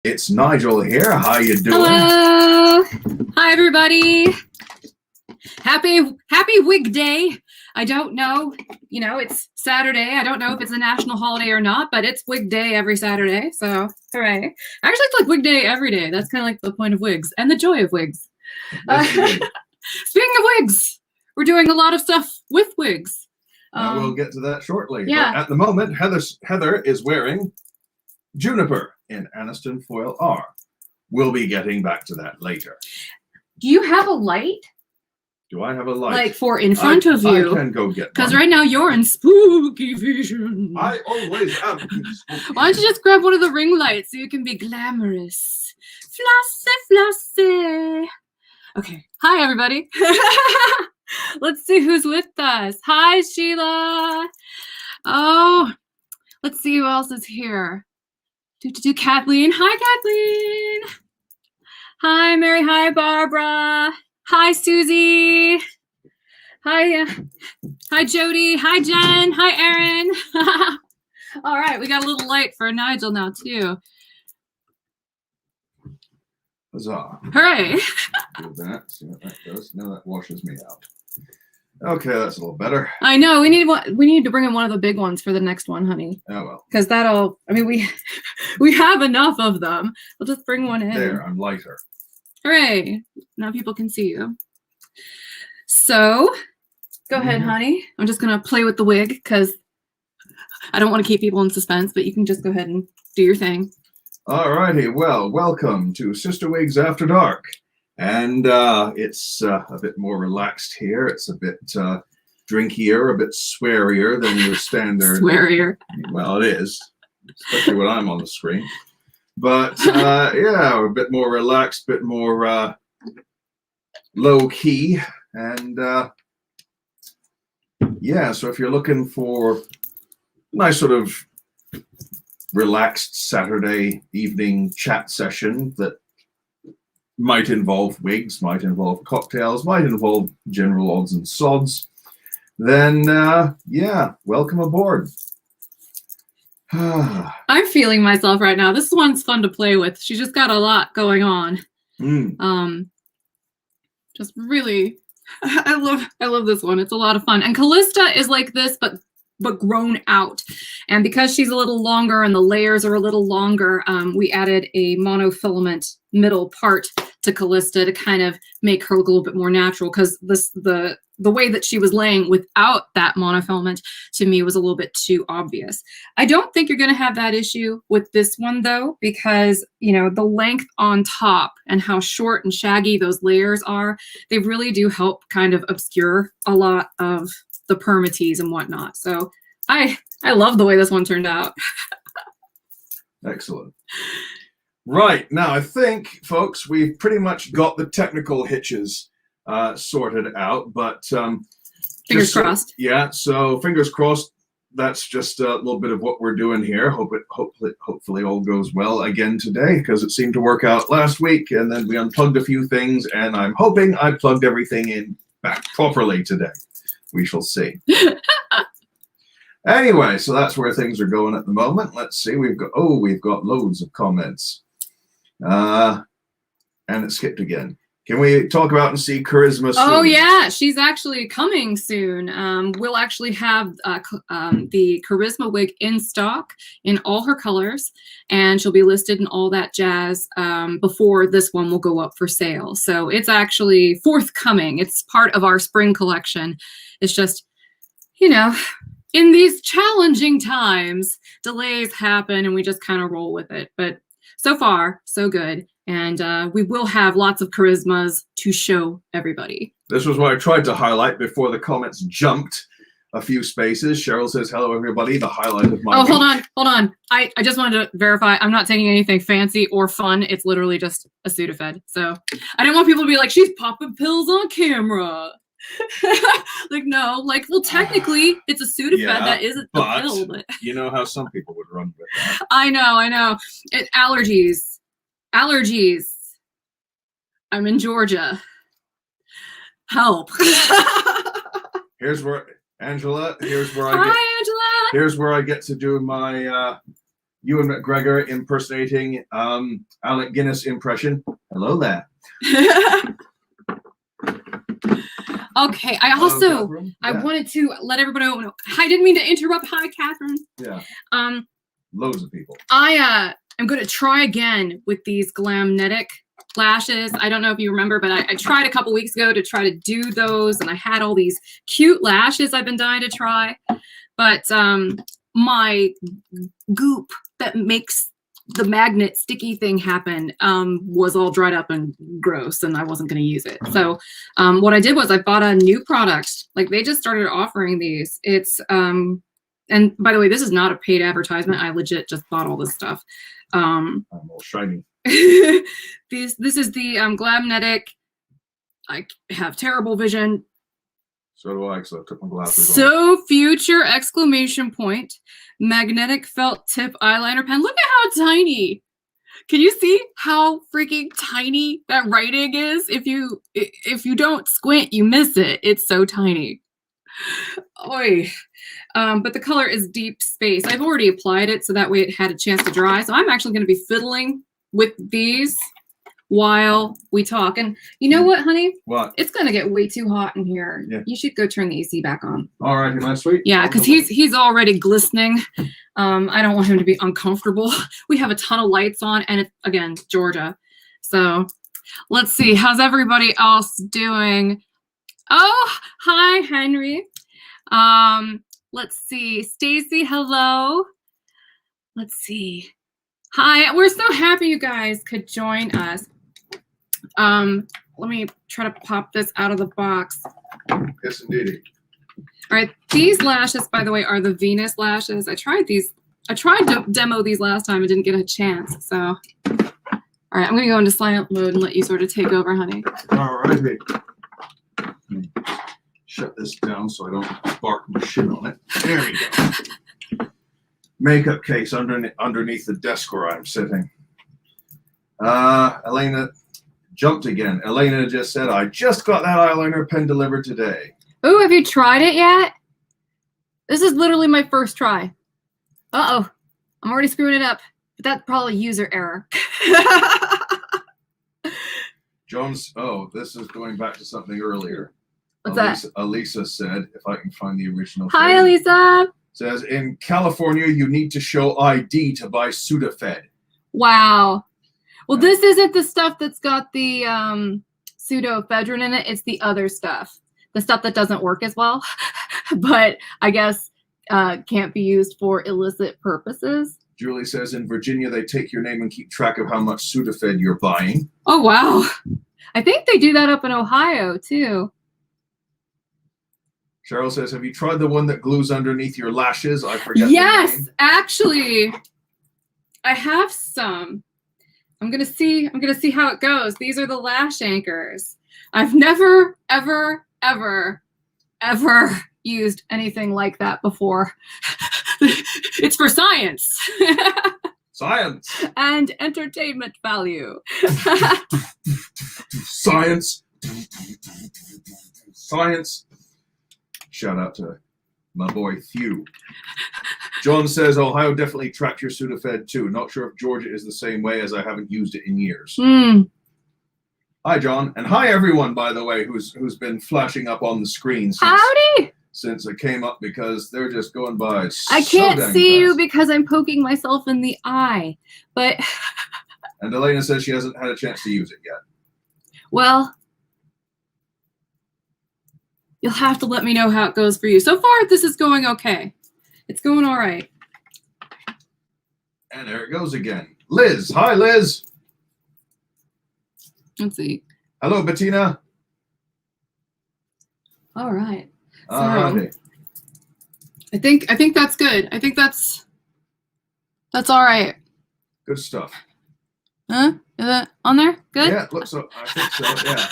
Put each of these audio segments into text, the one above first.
It's Nigel here. How you doing? Hello. Hi, everybody. Happy Wig Day. I don't know, it's Saturday. I don't know if it's a national holiday or not, but it's Wig Day every Saturday, so hooray. Actually, it's like Wig Day every day. That's kind of like the point of wigs and the joy of wigs. Speaking of wigs, we're doing a lot of stuff with wigs. We'll get to that shortly. Yeah. But at the moment, Heather is wearing Juniper in Aniston Foil R. We'll be getting back to that later. Do you have a light? Do I have a light? Like for in front of you? I can go get one. Because right now you're in spooky vision. I always am. Why don't you just grab one of the ring lights so you can be glamorous? Flossy. Okay. Hi, everybody. Let's see who's with us. Hi, Sheila. Oh, let's see who else is here. Kathleen. Hi, Kathleen. Hi, Mary. Hi, Barbara. Hi, Susie. Hi, Jody. Hi, Jen. Hi, Erin. All right, we got a little light for Nigel now, too. Huzzah. Hooray. Do that. See what that does. Now that washes me out. Okay, that's a little better. I know. We need to bring in one of the big ones for the next one, honey. Oh, well. Because we have enough of them. We'll just bring one in. There, I'm lighter. Hooray. Now people can see you. So, go ahead, honey. I'm just going to play with the wig because I don't want to keep people in suspense, but you can just go ahead and do your thing. All righty. Well, welcome to Cysterwigs After Dark. And it's a bit more relaxed here. It's a bit drinkier, a bit swearier than your standard. Swearier. Well, it is, especially when I'm on the screen. But yeah, a bit more relaxed, a bit more low key. And yeah, so if you're looking for a nice sort of relaxed Saturday evening chat session that might involve wigs, might involve cocktails, might involve general odds and sods, then yeah, welcome aboard. I'm feeling myself right now. This one's fun to play with. She's just got a lot going on. Just really, I love this one. It's a lot of fun. And Callista is like this, but grown out. And because she's a little longer and the layers are a little longer, we added a monofilament middle part to Callista to kind of make her look a little bit more natural, because the way that she was laying without that monofilament to me was a little bit too obvious. I don't think you're going to have that issue with this one though, because the length on top and how short and shaggy those layers are, they really do help kind of obscure a lot of the permatease and whatnot. So I love the way this one turned out. Excellent. Right, now I think, folks, we've pretty much got the technical hitches sorted out, but fingers crossed. Yeah, so fingers crossed. That's just a little bit of what we're doing here. Hopefully all goes well again today, because it seemed to work out last week, and then we unplugged a few things, and I'm hoping I plugged everything in back properly today. We shall see. Anyway, so that's where things are going at the moment. Let's see. We've got loads of comments. And it skipped again. Can we talk about and see Charisma soon? Oh yeah, she's actually coming soon. We'll actually have the Charisma wig in stock in all her colors, and she'll be listed in all that jazz before this one will go up for sale. So it's actually forthcoming. It's part of our spring collection. It's just, in these challenging times, delays happen and we just kind of roll with it. But so far, so good. And we will have lots of charismas to show everybody. This was what I tried to highlight before the comments jumped a few spaces. Cheryl says, hello, everybody. The highlight of my week. Hold on. I just wanted to verify. I'm not taking anything fancy or fun. It's literally just a Sudafed. So I didn't want people to be like, she's popping pills on camera. Like, no. Like, well, technically, it's a Sudafed that isn't a pill. But you know how some people would run with that. I know. Allergies. I'm in Georgia. Help. Here's where Angela. Hi, Angela. Here's where I get to do my Ewan McGregor impersonating Alec Guinness impression. Hello there. Okay, I also I Yeah. wanted to let everybody know. I didn't mean to interrupt. Hi, Catherine. Yeah. Um, Loads of people. I am going to try again with these Glamnetic lashes. I don't know if you remember, but I tried a couple weeks ago to try to do those, and I had all these cute lashes I've been dying to try, but my goop that makes the magnet sticky thing happen was all dried up and gross, and I wasn't going to use it. So what I did was I bought a new product. Like, they just started offering these. It's and by the way, this is not a paid advertisement. I legit just bought all this stuff. I'm all shiny. This is the Glamnetic. I have terrible vision. So do I, because I took my glasses off. So future exclamation point. Magnetic felt tip eyeliner pen. Look at how tiny. Can you see how freaking tiny that writing is? If you don't squint, you miss it. It's so tiny. Oy. But the color is Deep Space. I've already applied it, so that way it had a chance to dry. So I'm actually going to be fiddling with these while we talk. And you know what, honey? What? It's going to get way too hot in here. Yeah. You should go turn the AC back on. All right, my sweet. Yeah, because he's already glistening. I don't want him to be uncomfortable. We have a ton of lights on, and it's, again, Georgia. So let's see. How's everybody else doing? Oh, hi, Henry. Let's see. Stacy, hello. Let's see. Hi. We're so happy you guys could join us. Let me try to pop this out of the box. Yes, indeed. All right, these lashes, by the way, are the Venus lashes. I tried to demo these last time and didn't get a chance. So, all right, I'm gonna go into silent mode and let you sort of take over, honey. All righty. Shut this down so I don't bark my shit on it. There we go. Makeup case underneath the desk where I'm sitting. Elena jumped again. Elena just said, I just got that eyeliner pen delivered today. Oh, have you tried it yet? This is literally my first try. Uh-oh. I'm already screwing it up. But that's probably user error. Jones, oh, this is going back to something earlier. What's that? Elisa said, if I can find the original. Hi, thing, Elisa. says, in California, you need to show ID to buy Sudafed. Wow. Well, this isn't the stuff that's got the pseudoephedrine in it. It's the other stuff. The stuff that doesn't work as well, but I guess can't be used for illicit purposes. Julie says, in Virginia, they take your name and keep track of how much Sudafed you're buying. Oh, wow. I think they do that up in Ohio, too. Cheryl says, have you tried the one that glues underneath your lashes? I forget. Yes, actually, I have some. I'm gonna see how it goes. These are the lash anchors. I've never, ever, ever, ever used anything like that before. It's for science. Science. And entertainment value. Science. Science. Shout out to my boy Thew. John says, Ohio definitely tracked your Sudafed too. Not sure if Georgia is the same way, as I haven't used it in years. Hi, John. And hi, everyone, by the way, who's been flashing up on the screen since it came up, because they're just going by I can't see you because I'm poking myself in the eye. But and Elena says she hasn't had a chance to use it yet. Well, you'll have to let me know how it goes for you. So far, this is going okay. It's going all right. And there it goes again. Liz. Hi, Liz. Let's see. Hello, Bettina. All right. So, I think that's good. I think that's all right. Good stuff. Huh? Is that on there? Good? Yeah, it looks so. I think so, yeah.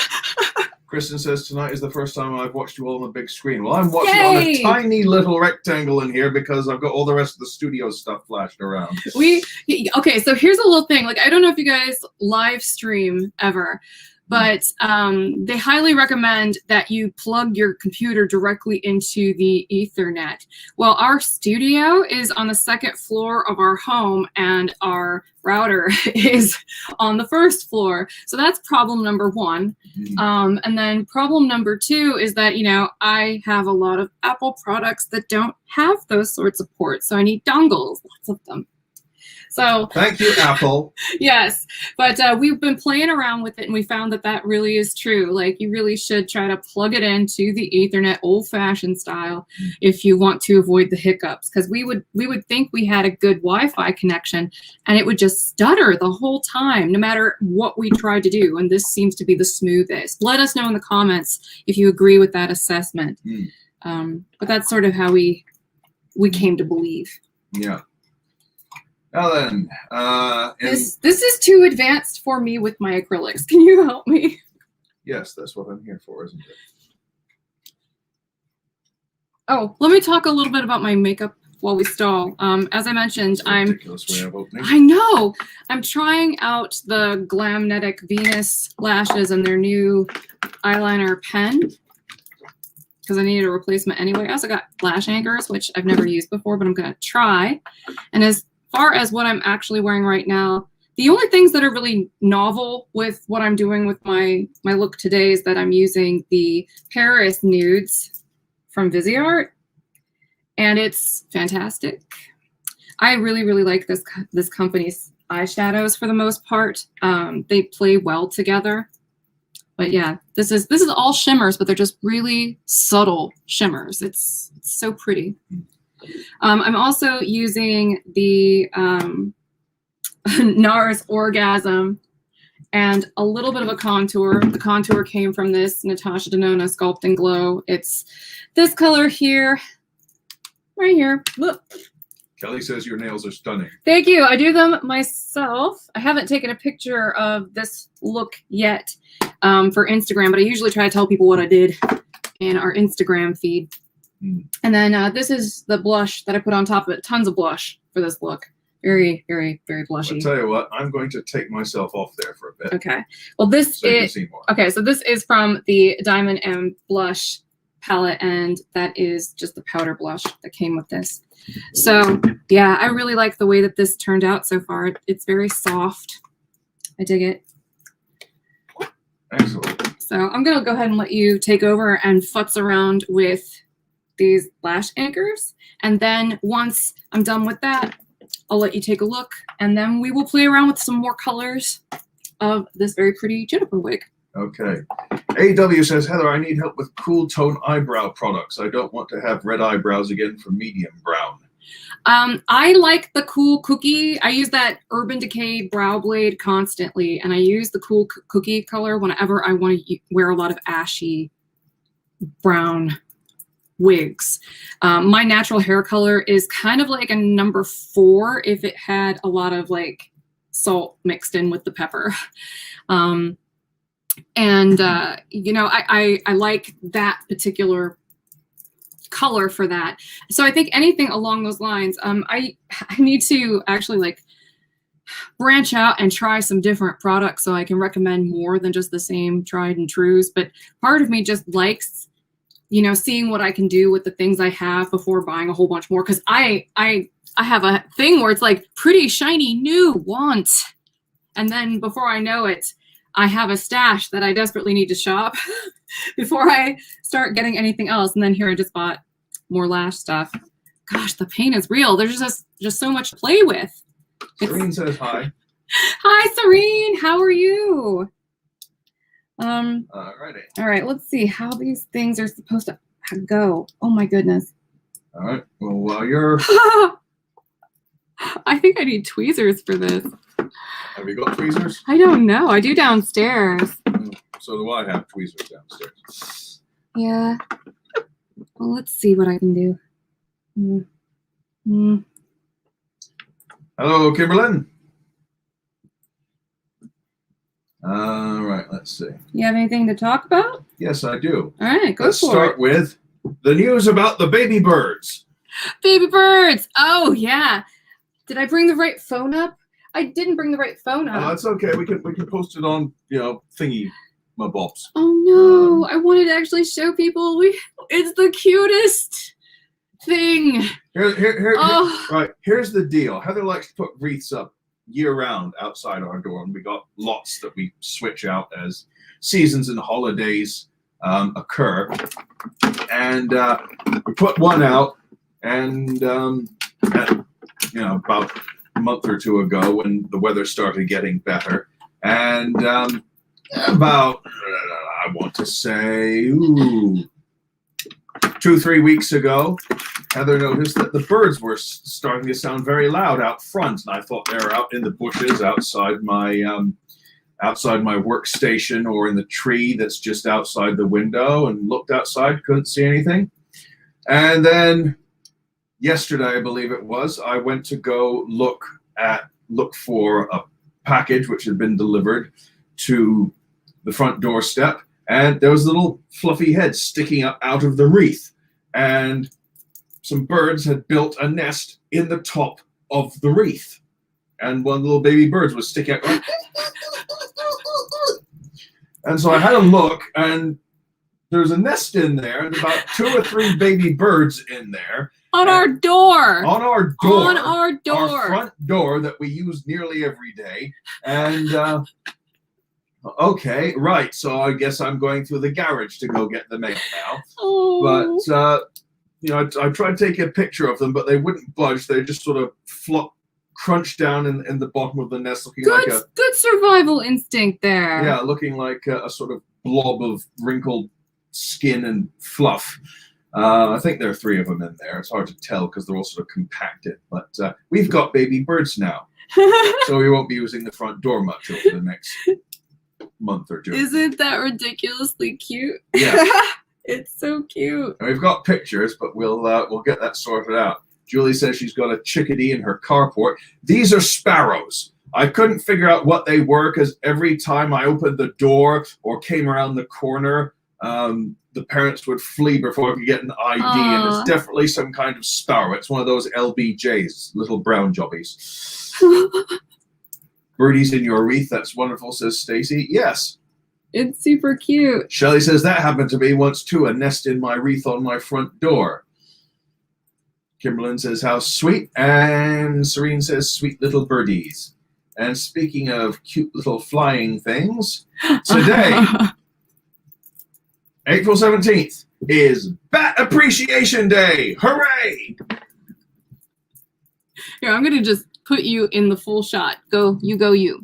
Kristen says, tonight is the first time I've watched you all on the big screen. Well, I'm watching on a tiny little rectangle in here because I've got all the rest of the studio stuff flashed around. Okay, so here's a little thing. Like, I don't know if you guys live stream ever, but they highly recommend that you plug your computer directly into the Ethernet. Well, our studio is on the second floor of our home, and our router is on the first floor. So that's problem number one. And then problem number two is that, you know, I have a lot of Apple products that don't have those sorts of ports. So I need dongles, lots of them. So thank you, Apple. Yes, but we've been playing around with it, and we found that that really is true. Like, you really should try to plug it into the Ethernet old-fashioned style if you want to avoid the hiccups. Because we would think we had a good Wi-Fi connection, and it would just stutter the whole time, no matter what we tried to do. And this seems to be the smoothest. Let us know in the comments if you agree with that assessment. But that's sort of how we came to believe. Yeah. Now then, this is too advanced for me with my acrylics. Can you help me? Yes, that's what I'm here for, isn't it? Oh, let me talk a little bit about my makeup while we stall. As I mentioned, Ridiculous way of opening. I know. I'm trying out the Glamnetic Venus lashes and their new eyeliner pen because I needed a replacement anyway. I also got lash anchors, which I've never used before, but I'm going to try. And as far as what I'm actually wearing right now, the only things that are really novel with what I'm doing with my look today is that I'm using the Paris nudes from Viseart, and it's fantastic. I really, really like this company's eyeshadows for the most part. They play well together. But yeah, this is all shimmers, but they're just really subtle shimmers. It's so pretty. I'm also using the NARS Orgasm and a little bit of a contour. The contour came from this Natasha Denona Sculpt and Glow. It's this color here, right here. Look. Kelly says your nails are stunning. Thank you. I do them myself. I haven't taken a picture of this look yet for Instagram, but I usually try to tell people what I did in our Instagram feed. And then this is the blush that I put on top of it. Tons of blush for this look. Very, very, very blushy. I'll tell you what, I'm going to take myself off there for a bit. Okay. Well, this so you can is see more. Okay. So this is from the Diamond M blush palette, and that is just the powder blush that came with this. So yeah, I really like the way that this turned out so far. It's very soft. I dig it. Excellent. So I'm gonna go ahead and let you take over and futz around with these lash anchors, and then once I'm done with that, I'll let you take a look, and then we will play around with some more colors of this very pretty Juniper wig. Okay. AW says, Heather, I need help with cool tone eyebrow products. I don't want to have red eyebrows again for medium brown. I like the Cool Cookie. I use that Urban Decay brow blade constantly, and I use the Cool Cookie color whenever I want to wear a lot of ashy brown wigs. My natural hair color is kind of like a number 4 if it had a lot of like salt mixed in with the pepper. You know, I like that particular color for that. So I think anything along those lines, I need to actually like branch out and try some different products so I can recommend more than just the same tried and trues. But part of me just likes, you know, seeing what I can do with the things I have before buying a whole bunch more. Because I have a thing where it's like pretty shiny new want, and then before I know it, I have a stash that I desperately need to shop before I start getting anything else. And then here I just bought more lash stuff. Gosh, the pain is real. There's just so much to play with. Serene says hi. Hi, Serene. How are you? Alrighty. All right, let's see how these things are supposed to go. Oh my goodness. All right. Well, while you're... I think I need tweezers for this. Have you got tweezers? I don't know. I do downstairs. So do I have tweezers downstairs. Yeah. Well, let's see what I can do. Hello, Kimberlyn. All right, let's see. You have anything to talk about? Yes, I do. All right, go Let's for start it. with the news about the baby birds. Baby birds. Oh, yeah. Did I bring the right phone up? I didn't bring the right phone up. That's okay. We can post it on, you know, thingy. my bobs. Oh no, I wanted to actually show people. It's the cutest thing. Oh. Right, here's the deal. Heather likes to put wreaths up year-round outside our door, and we got lots that we switch out as seasons and holidays occur. And we put one out, and about a month or two ago, when the weather started getting better, and about I want to say 2-3 weeks ago, Heather noticed that the birds were starting to sound very loud out front, and I thought they were out in the bushes outside my workstation or in the tree that's just outside the window, and looked outside, couldn't see anything. And then yesterday, I believe it was, I went to go look for a package which had been delivered to the front doorstep, and there was a little fluffy head sticking up out of the wreath, and some birds had built a nest in the top of the wreath, and one of the little baby birds was sticking out. And so I had a look, and there's a nest in there, and about 2 or 3 baby birds in there. On our door. On our door. On our door. Our front door that we use nearly every day. And okay, right. So I guess I'm going through the garage to go get the mail now. Oh. But I tried to take a picture of them, but they wouldn't budge. They just sort of crunched down in the bottom of the nest, looking like a good survival instinct there. Yeah, looking like a sort of blob of wrinkled skin and fluff. I think there are 3 of them in there. It's hard to tell because they're all sort of compacted. But we've got baby birds now, so we won't be using the front door much over the next month or 2. Isn't that ridiculously cute? Yeah. It's so cute. And we've got pictures, but we'll get that sorted out. Julie says she's got a chickadee in her carport. These are sparrows. I couldn't figure out what they were because every time I opened the door or came around the corner, the parents would flee before I could get an ID. Aww. And it's definitely some kind of sparrow. It's one of those LBJs, little brown jobbies. Birdies in your wreath. That's wonderful, says Stacy. Yes. It's super cute. Shelley says that happened to me once too, a nest in my wreath on my front door. Kimberlyn says, how sweet. And Serene says, sweet little birdies. And speaking of cute little flying things, today, April 17th, is Bat Appreciation Day. Hooray! Here, I'm going to just put you in the full shot. Go, you.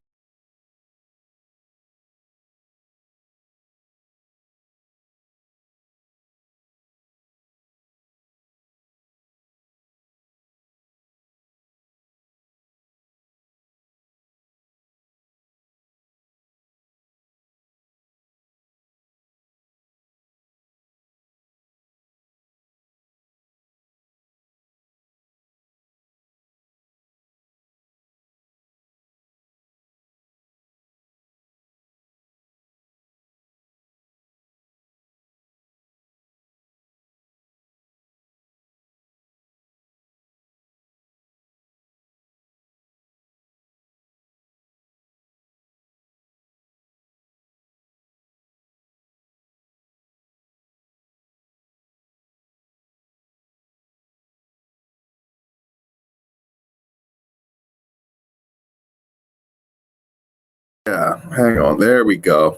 Yeah, hang on. There we go.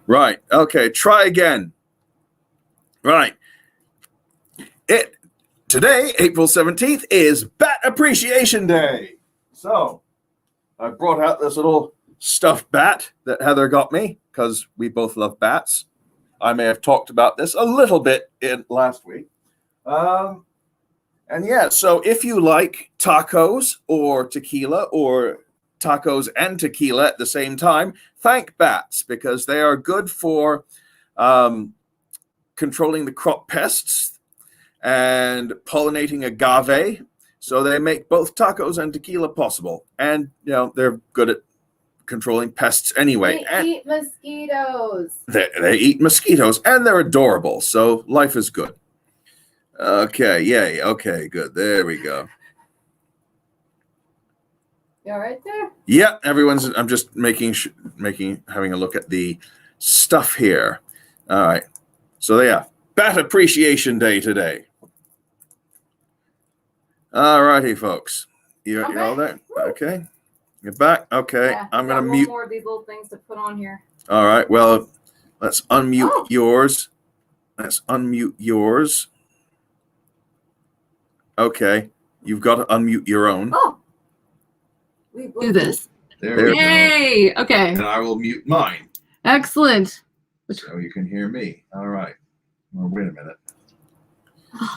Right. Okay. Try again. Right. Today, April 17th, is Bat Appreciation Day. So I brought out this little stuffed bat that Heather got me because we both love bats. I may have talked about this a little bit in last week. And yeah, so if you like tacos or tequila or tacos and tequila at the same time, thank bats because they are good for controlling the crop pests and pollinating agave. So they make both tacos and tequila possible. And, they're good at controlling pests anyway. They eat mosquitoes. They eat mosquitoes, and they're adorable. So life is good. Okay, yay. Okay, good. There we go. You all right there? Yeah, everyone's. I'm just having a look at the stuff here. All right. So yeah, Bat Appreciation Day today. All righty, folks. You're all there? Okay. You're back? Okay. Yeah, I'm going to one mute. more of these little things to put on here. All right. Well, let's unmute yours. Let's unmute yours. Okay. You've got to unmute your own. Oh. Do this. There we go. Yay! Okay. And I will mute mine. Excellent. So you can hear me. All right. Well, wait a minute.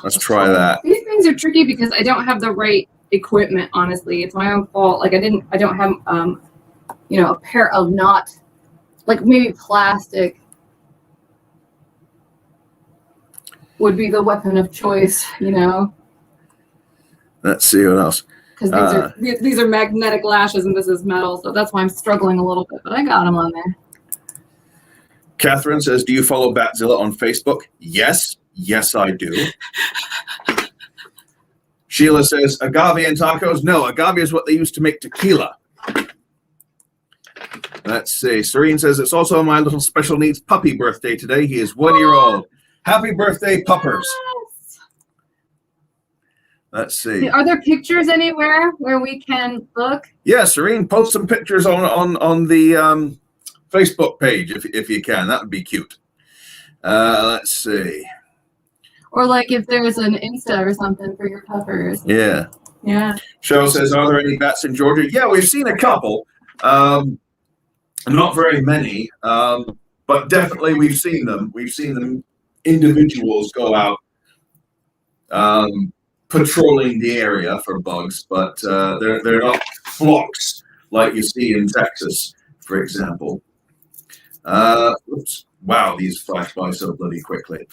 Let's try that. These things are tricky because I don't have the right equipment, honestly. It's my own fault. Like I don't have a pair of like maybe plastic would be the weapon of choice, Let's see what else. Because these are magnetic lashes and this is metal, so that's why I'm struggling a little bit, but I got them on there. Catherine says, do you follow Batzilla on Facebook? Yes. Yes, I do. Sheila says, agave and tacos? No, agave is what they used to make tequila. Let's see. Serene says, it's also my little special needs puppy birthday today. He is 1 year old. Happy birthday, puppers. Let's see. Are there pictures anywhere where we can look? Yeah, Serene, post some pictures on the Facebook page if you can. That would be cute. Let's see. Or like if there's an Insta or something for your puppers. Yeah. Yeah. Cheryl says, are there any bats in Georgia? Yeah, we've seen a couple. Not very many, but definitely we've seen them. We've seen them individuals go out patrolling the area for bugs, but they're not flocks like you see in Texas, for example. Oops. Wow, these flash by so bloody quickly.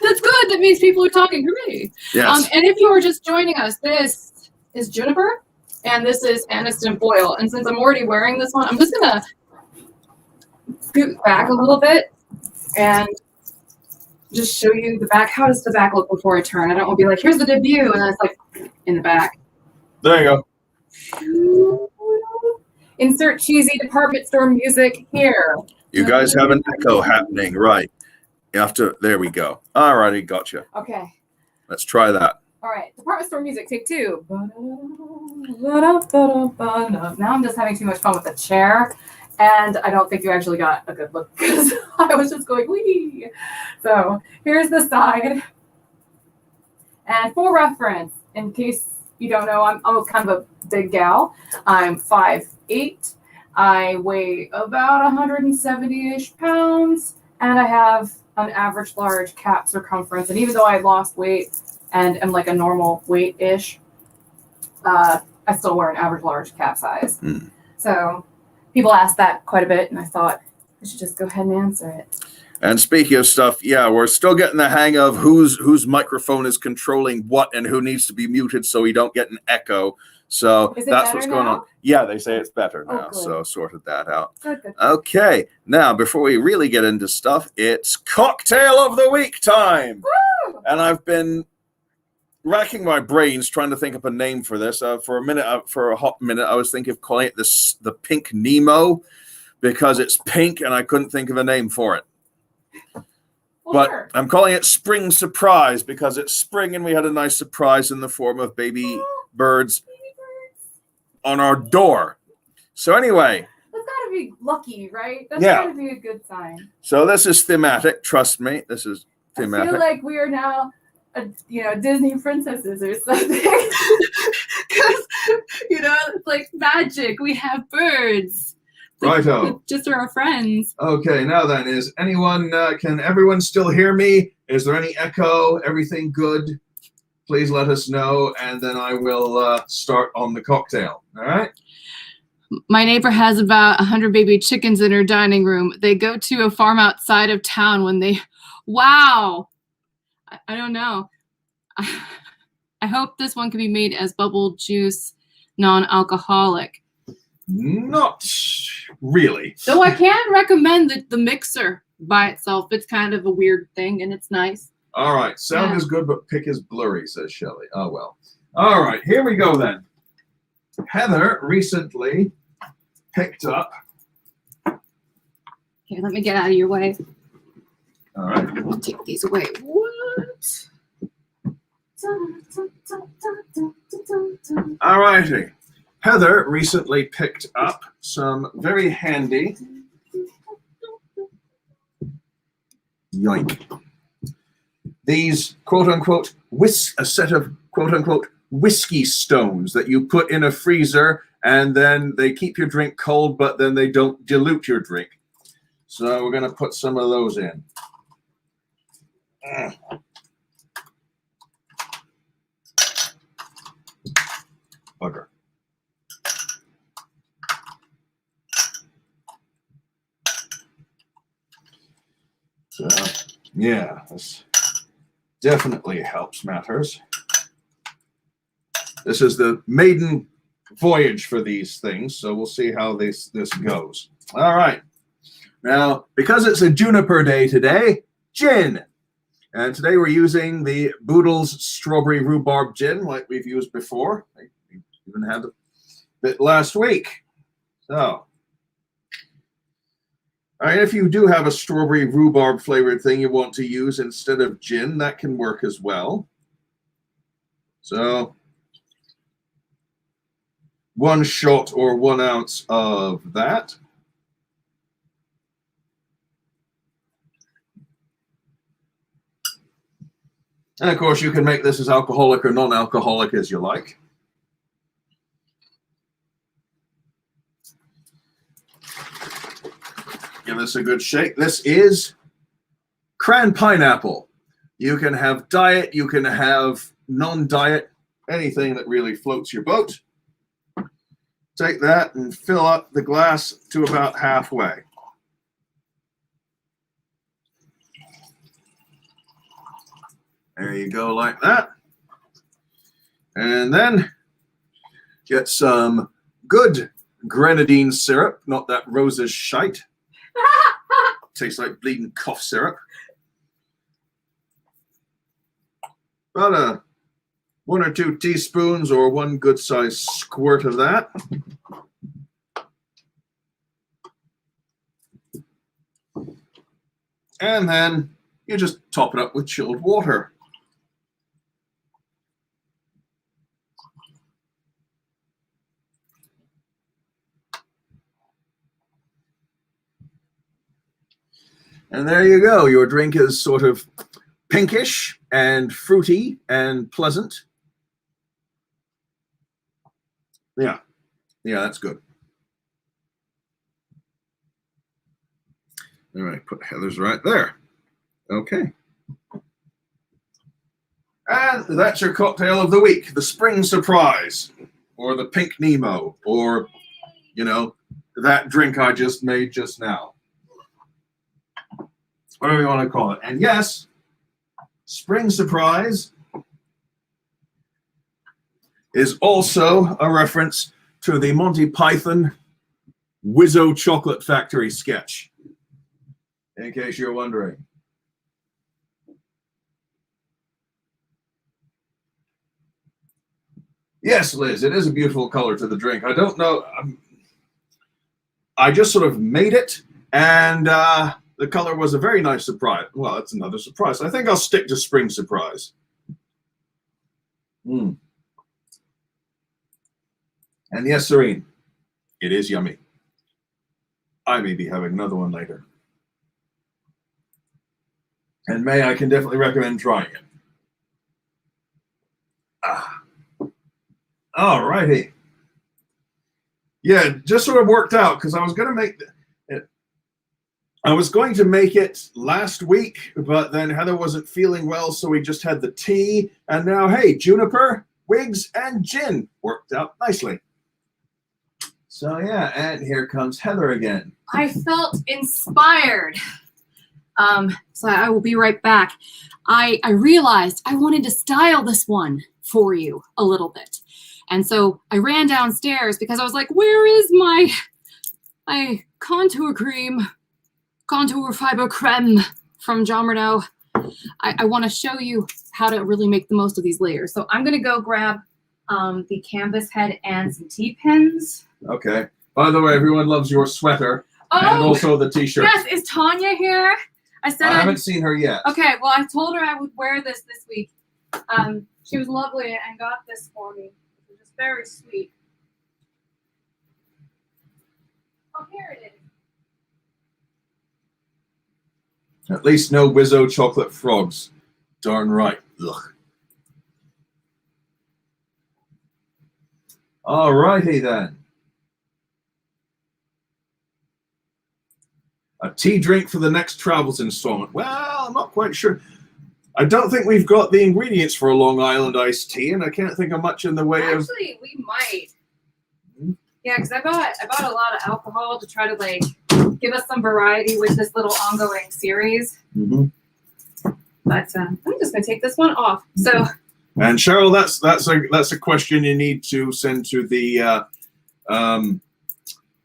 That's good. That means people are talking. Hooray. Yes. And if you were just joining us, this is Juniper, and this is Aniston Foil. And since I'm already wearing this one, I'm just going to scoot back a little bit and just show you the back. How does the back look before I turn? I don't want to be like, here's the debut, and then it's like in the back. There you go. Insert cheesy department store music here. You guys have an echo happening, right? There we go. All righty, gotcha. Okay. Let's try that. All right, department store music, take 2. Now I'm just having too much fun with the chair, and I don't think you actually got a good look because I was just going wee. So here's the side. And for reference, in case you don't know, I'm kind of a big gal. I'm 5'8". I weigh about 170-ish pounds, and I have an average large cap circumference. And even though I lost weight and am like a normal weight-ish, I still wear an average large cap size. Mm. So people ask that quite a bit, and I thought I should just go ahead and answer it. And speaking of stuff, yeah, we're still getting the hang of whose microphone is controlling what and who needs to be muted so we don't get an echo. So that's what's going on. Yeah, they say it's better now. So sorted that out. Good. Okay. Now, before we really get into stuff, it's Cocktail of the Week time. Woo! And I've been racking my brains trying to think up a name for this. For a hot minute, I was thinking of calling it the Pink Nemo because it's pink and I couldn't think of a name for it. But sure. I'm calling it Spring Surprise because it's spring and we had a nice surprise in the form of baby birds on our door. So anyway. That's got to be lucky, right? That's got to be a good sign. So this is thematic. Trust me, this is thematic. I feel like we are now, Disney princesses or something. Because, it's like magic. We have birds. Righto. Just our friends. Okay, now then, can everyone still hear me? Is there any echo? Everything good? Please let us know, and then I will start on the cocktail. All right? My neighbor has about 100 baby chickens in her dining room. They go to a farm outside of town when they... Wow! I don't know. I hope this one can be made as bubble juice, non-alcoholic. Not really. So I can recommend the mixer by itself. It's kind of a weird thing, and it's nice. All right. Sound is good, but pick is blurry, says Shelley. Oh, well. All right. Here we go, then. Heather recently picked up. Here, let me get out of your way. All right. I'll take these away. What? All righty. Heather recently picked up some very handy. Yoink. These quote unquote a set of quote unquote whiskey stones that you put in a freezer and then they keep your drink cold, but then they don't dilute your drink. So we're going to put some of those in. Bugger. So, yeah, this definitely helps matters. This is the maiden voyage for these things, so we'll see how this goes. All right. Now, because it's a Juniper day today, gin. And today we're using the Boodle's Strawberry Rhubarb Gin, like we've used before. We even had a bit last week. So, all right, if you do have a strawberry rhubarb flavored thing you want to use instead of gin, that can work as well. So, 1 shot or 1 ounce of that. And of course, you can make this as alcoholic or non-alcoholic as you like. Give this a good shake. This is cran pineapple. You can have diet, you can have non-diet, anything that really floats your boat. Take that and fill up the glass to about halfway. There you go, like that. And then get some good grenadine syrup, not that Rose's shite. Tastes like bleeding cough syrup. About 1 or 2 teaspoons or 1 good sized squirt of that. And then you just top it up with chilled water. And there you go. Your drink is sort of pinkish and fruity and pleasant. Yeah, that's good. All right, put Heather's right there. Okay. And that's your cocktail of the week, the Spring Surprise, or the Pink Nemo, or, you know, that drink I just made just now. Whatever you want to call it. And yes, Spring Surprise is also a reference to the Monty Python Wizzo Chocolate Factory sketch, in case you're wondering. Yes, Liz, it is a beautiful color to the drink. I don't know. I just sort of made it, and the color was a very nice surprise. Well, that's another surprise. I think I'll stick to Spring Surprise. And yes, Serene, it is yummy. I may be having another one later. And May, I can definitely recommend trying it. All righty. Yeah, it just sort of worked out because I was going to make it. I was going to make it last week, but then Heather wasn't feeling well, so we just had the tea. And now, hey, Juniper, Wigs, and gin worked out nicely. So yeah, and here comes Heather again. I felt inspired. So I will be right back. I realized I wanted to style this one for you a little bit. And so I ran downstairs because I was like, where is my contour cream, contour fiber creme from John Renault? I want to show you how to really make the most of these layers. So I'm going to go grab the canvas head and some T-pins. Okay. By the way, everyone loves your sweater and also the t-shirt. Yes, is Tanya here? I haven't seen her yet. Okay, well, I told her I would wear this week. She was lovely and got this for me, which is very sweet. Oh, here it is. At least no Wizzo chocolate frogs. Darn right. Ugh. Alrighty then. A tea drink for the next Travels installment. Well, I'm not quite sure. I don't think we've got the ingredients for a Long Island iced tea, and I can't think of much in the way of... Actually, we might. Yeah, because I bought a lot of alcohol to try to like give us some variety with this little ongoing series. Mm-hmm. But I'm just gonna take this one off. So. And Cheryl, that's a question you need to send to the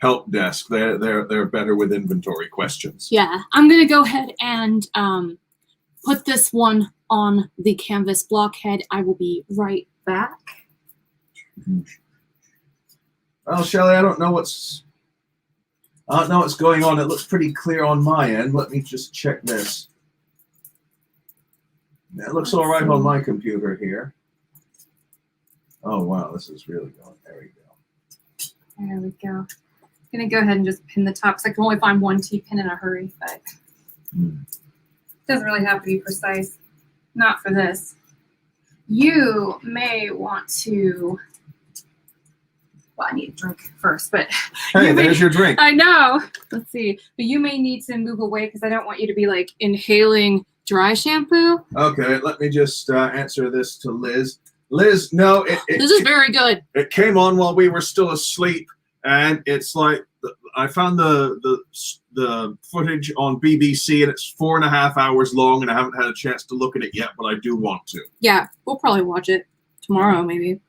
help desk. They're better with inventory questions. Yeah, I'm gonna go ahead and put this one on the canvas blockhead. I will be right back. Well, Shelley, I don't know what's going on. It looks pretty clear on my end. Let me just check this. It looks all right on my computer here. Oh wow, this is really going. There we go. There we go. I'm gonna go ahead and just pin the top because I can only find one T-pin in a hurry, but it doesn't really have to be precise. Not for this. You may want to. Well, I need a drink first, but hey, there's your drink. I know. Let's see. But you may need to move away because I don't want you to be like inhaling dry shampoo. Okay, let me just answer this to Liz. Liz, no, this is very good. It came on while we were still asleep, and it's like I found the footage on BBC, and it's 4.5 hours long, and I haven't had a chance to look at it yet, but I do want to. Yeah, we'll probably watch it tomorrow, maybe.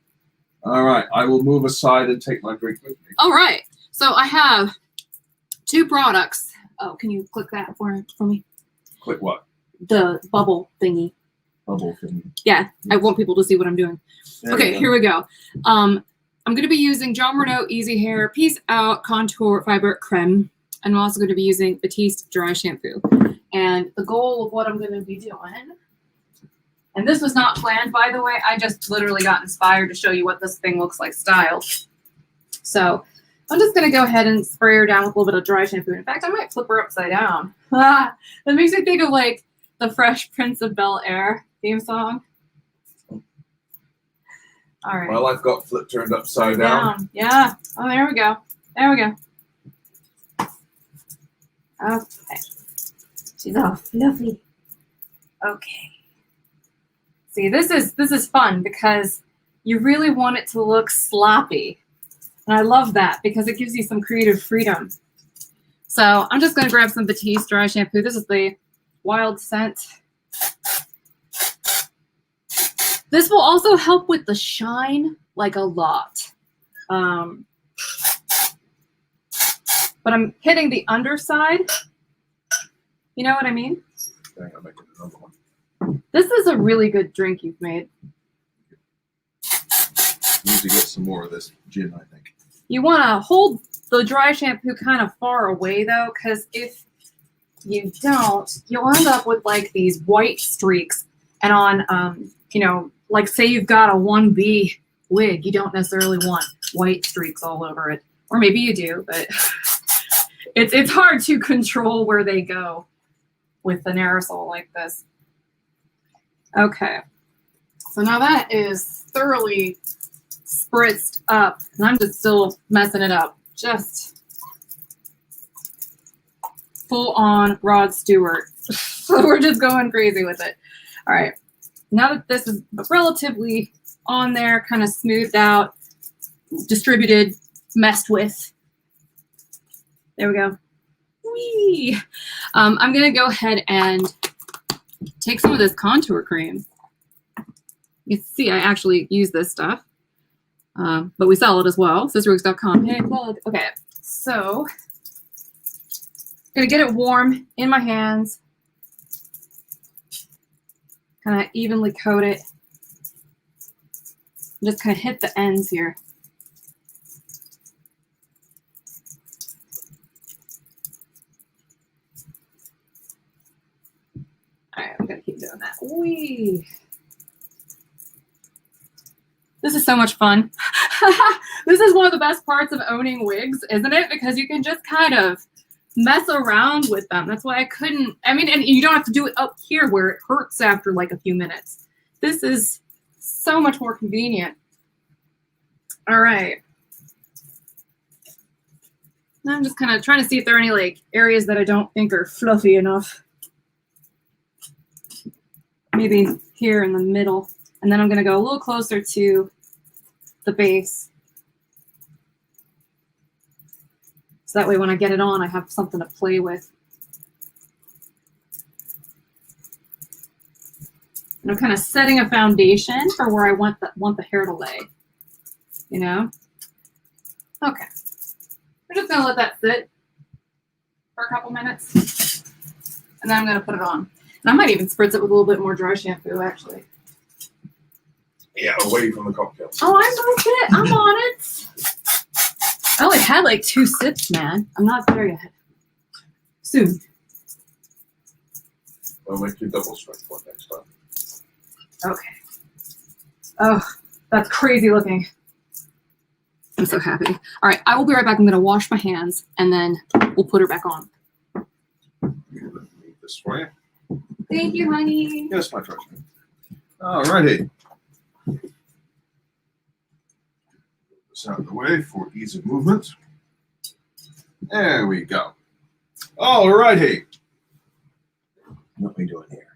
All right, I will move aside and take my drink with me. All right, so I have 2 products. Oh, can you click that for me? Click what? The bubble thingy. Bubble thingy. Yeah, I want people to see what I'm doing. There Okay, here we go. I'm going to be using John Renault Easy Hair Peace Out Contour Fiber Creme. And I'm also going to be using Batiste Dry Shampoo. And the goal of what I'm going to be doing, and this was not planned, by the way. I just literally got inspired to show you what this thing looks like styled. So I'm just going to go ahead and spray her down with a little bit of dry shampoo. In fact, I might flip her upside down. That makes me think of like the Fresh Prince of Bel-Air theme song. All right. Well, I've got flip turned upside down. Yeah. Oh, there we go. There we go. Okay. She's all fluffy. Okay. See, this is fun because you really want it to look sloppy. And I love that because it gives you some creative freedom. So I'm just going to grab some Batiste Dry Shampoo. This is the Wild Scent. This will also help with the shine, like a lot. But I'm hitting the underside. You know what I mean? Dang, I'll make it another one. This is a really good drink you've made. Need to get some more of this gin, I think. You want to hold the dry shampoo kind of far away, though, because if you don't, you'll end up with like these white streaks. And on, like say you've got a 1B wig, you don't necessarily want white streaks all over it. Or maybe you do, but it's hard to control where they go with an aerosol like this. Okay, so now that is thoroughly spritzed up, and I'm just still messing it up. Just full on Rod Stewart. So we're just going crazy with it. All right, now that this is relatively on there, kind of smoothed out, distributed, messed with. There we go. Whee! I'm going to go ahead and take some of this contour cream. You can see I actually use this stuff, but we sell it as well. Cysterwigs.com. Hey, plug. Okay, so I'm going to get it warm in my hands. Kind of evenly coat it. Just kind of hit the ends here. All right, I'm gonna keep doing that. Whee! This is so much fun. This is one of the best parts of owning wigs, isn't it? Because you can just kind of mess around with them. That's why I couldn't, I mean, and you don't have to do it up here where it hurts after like a few minutes. This is so much more convenient. All right. Now I'm just kind of trying to see if there are any like areas that I don't think are fluffy enough. Maybe here in the middle. And then I'm going to go a little closer to the base. So that way when I get it on, I have something to play with. And I'm kind of setting a foundation for where I want the hair to lay. You know? Okay. We're just going to let that sit for a couple minutes. And then I'm going to put it on. And I might even spritz it with a little bit more dry shampoo, actually. Yeah, away from the cocktails. Oh, I like it. I'm on it. I only had like 2 sips, man. I'm not there yet. Soon. I'll make you double strength one next time. Okay. Oh, that's crazy looking. I'm so happy. All right, I will be right back. I'm going to wash my hands, and then we'll put her back on. Leave this for you. Thank you, honey. Yes, my treasure. All righty. This out of the way for ease of movement. There we go. All righty. What are we doing here?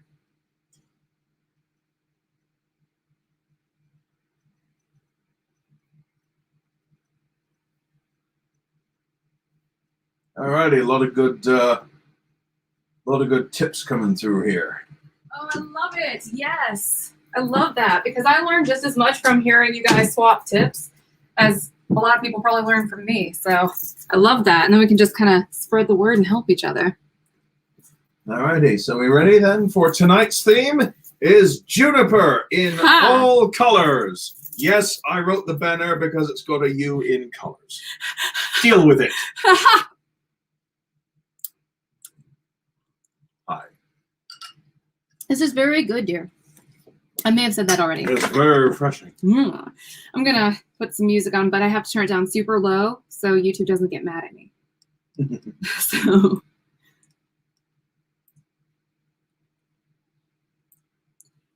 All righty, a lot of good tips coming through here. Oh, I love it. Yes. I love that because I learned just as much from hearing you guys swap tips as a lot of people probably learn from me. So I love that. And then we can just kind of spread the word and help each other. All righty, so we ready then for tonight's theme is Juniper in all colors. Yes, I wrote the banner because it's got a U in colors. Deal with it. Hi. This is very good, dear. I may have said that already. It's very refreshing. I'm going to put some music on, but I have to turn it down super low so YouTube doesn't get mad at me. So...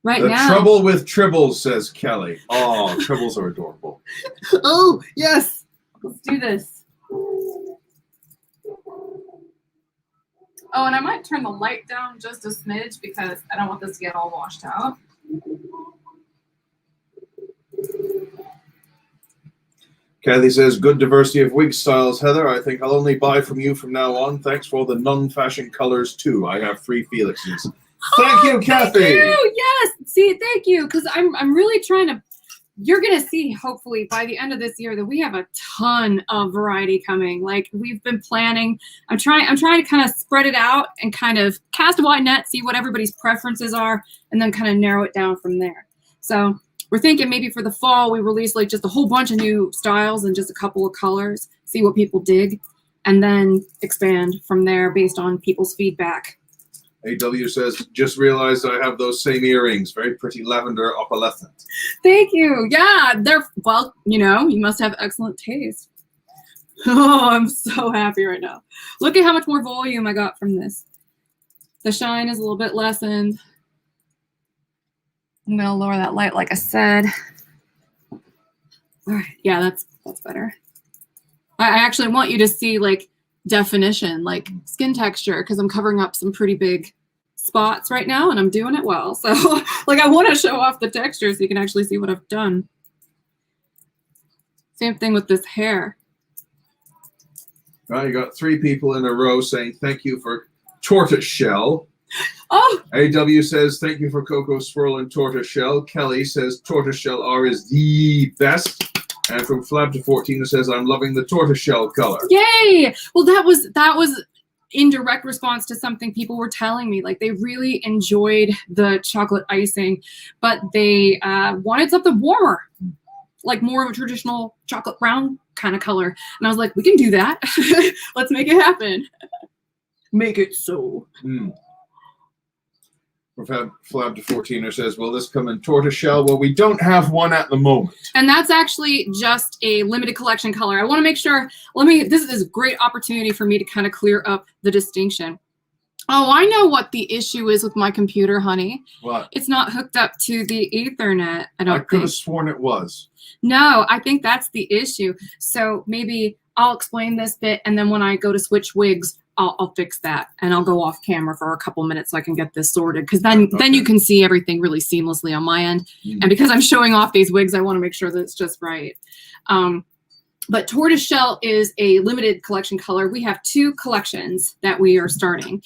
Right the now. trouble with tribbles, says Kelly. Oh, tribbles are adorable. Oh, yes. Let's do this. Oh, and I might turn the light down just a smidge because I don't want this to get all washed out. Kathy says, good diversity of wig styles, Heather. I think I'll only buy from you from now on. Thanks for all the non-fashion colors, too. I have 3 Felixes. Thank you, Kathy. Thank you. Yes. See, thank you. Because I'm really trying to, you're going to see, hopefully, by the end of this year that we have a ton of variety coming. Like, we've been planning. I'm trying to kind of spread it out and kind of cast a wide net, see what everybody's preferences are, and then kind of narrow it down from there. So we're thinking maybe for the fall, we release like just a whole bunch of new styles and just a couple of colors, see what people dig, and then expand from there based on people's feedback. AW says, just realized I have those same earrings. Very pretty lavender opalescent. Thank you. Yeah, they're, well, you know, you must have excellent taste. Oh, I'm so happy right now. Look at how much more volume I got from this. The shine is a little bit lessened. I'm going to lower that light like I said. All right. Yeah, that's better. I actually want you to see, like, definition, like skin texture, because I'm covering up some pretty big spots right now and I'm doing it well. So like I want to show off the texture so you can actually see what I've done. Same thing with this hair. Well, you got 3 people in a row saying thank you for tortoise shell. Oh, AW says thank you for Cocoa Swirl and tortoise shell. Kelly says tortoise shell R is the best. And from Flab to 14 it says, I'm loving the tortoiseshell color. yay! Well, that was in direct response to something people were telling me. Like, they really enjoyed the chocolate icing, but they wanted something warmer. like more of a traditional chocolate brown kind of color. And I was like, we can do that. Let's make it happen. Make it so. Flab to 14er says, will this come in tortoiseshell? Well, we don't have one at the moment. And that's actually just a limited collection color. I want to make sure, this is a great opportunity for me to kind of clear up the distinction. Oh, I know what the issue is with my computer, honey. What? It's not hooked up to the Ethernet, I could have sworn it was. No, I think that's the issue. So maybe I'll explain this bit, and then when I go to switch wigs, I'll fix that, and I'll go off camera for a couple minutes so I can get this sorted, because then you can see everything really seamlessly on my end. And because I'm showing off these wigs, I want to make sure that it's just right. But tortoiseshell is a limited collection color. We have 2 collections that we are starting.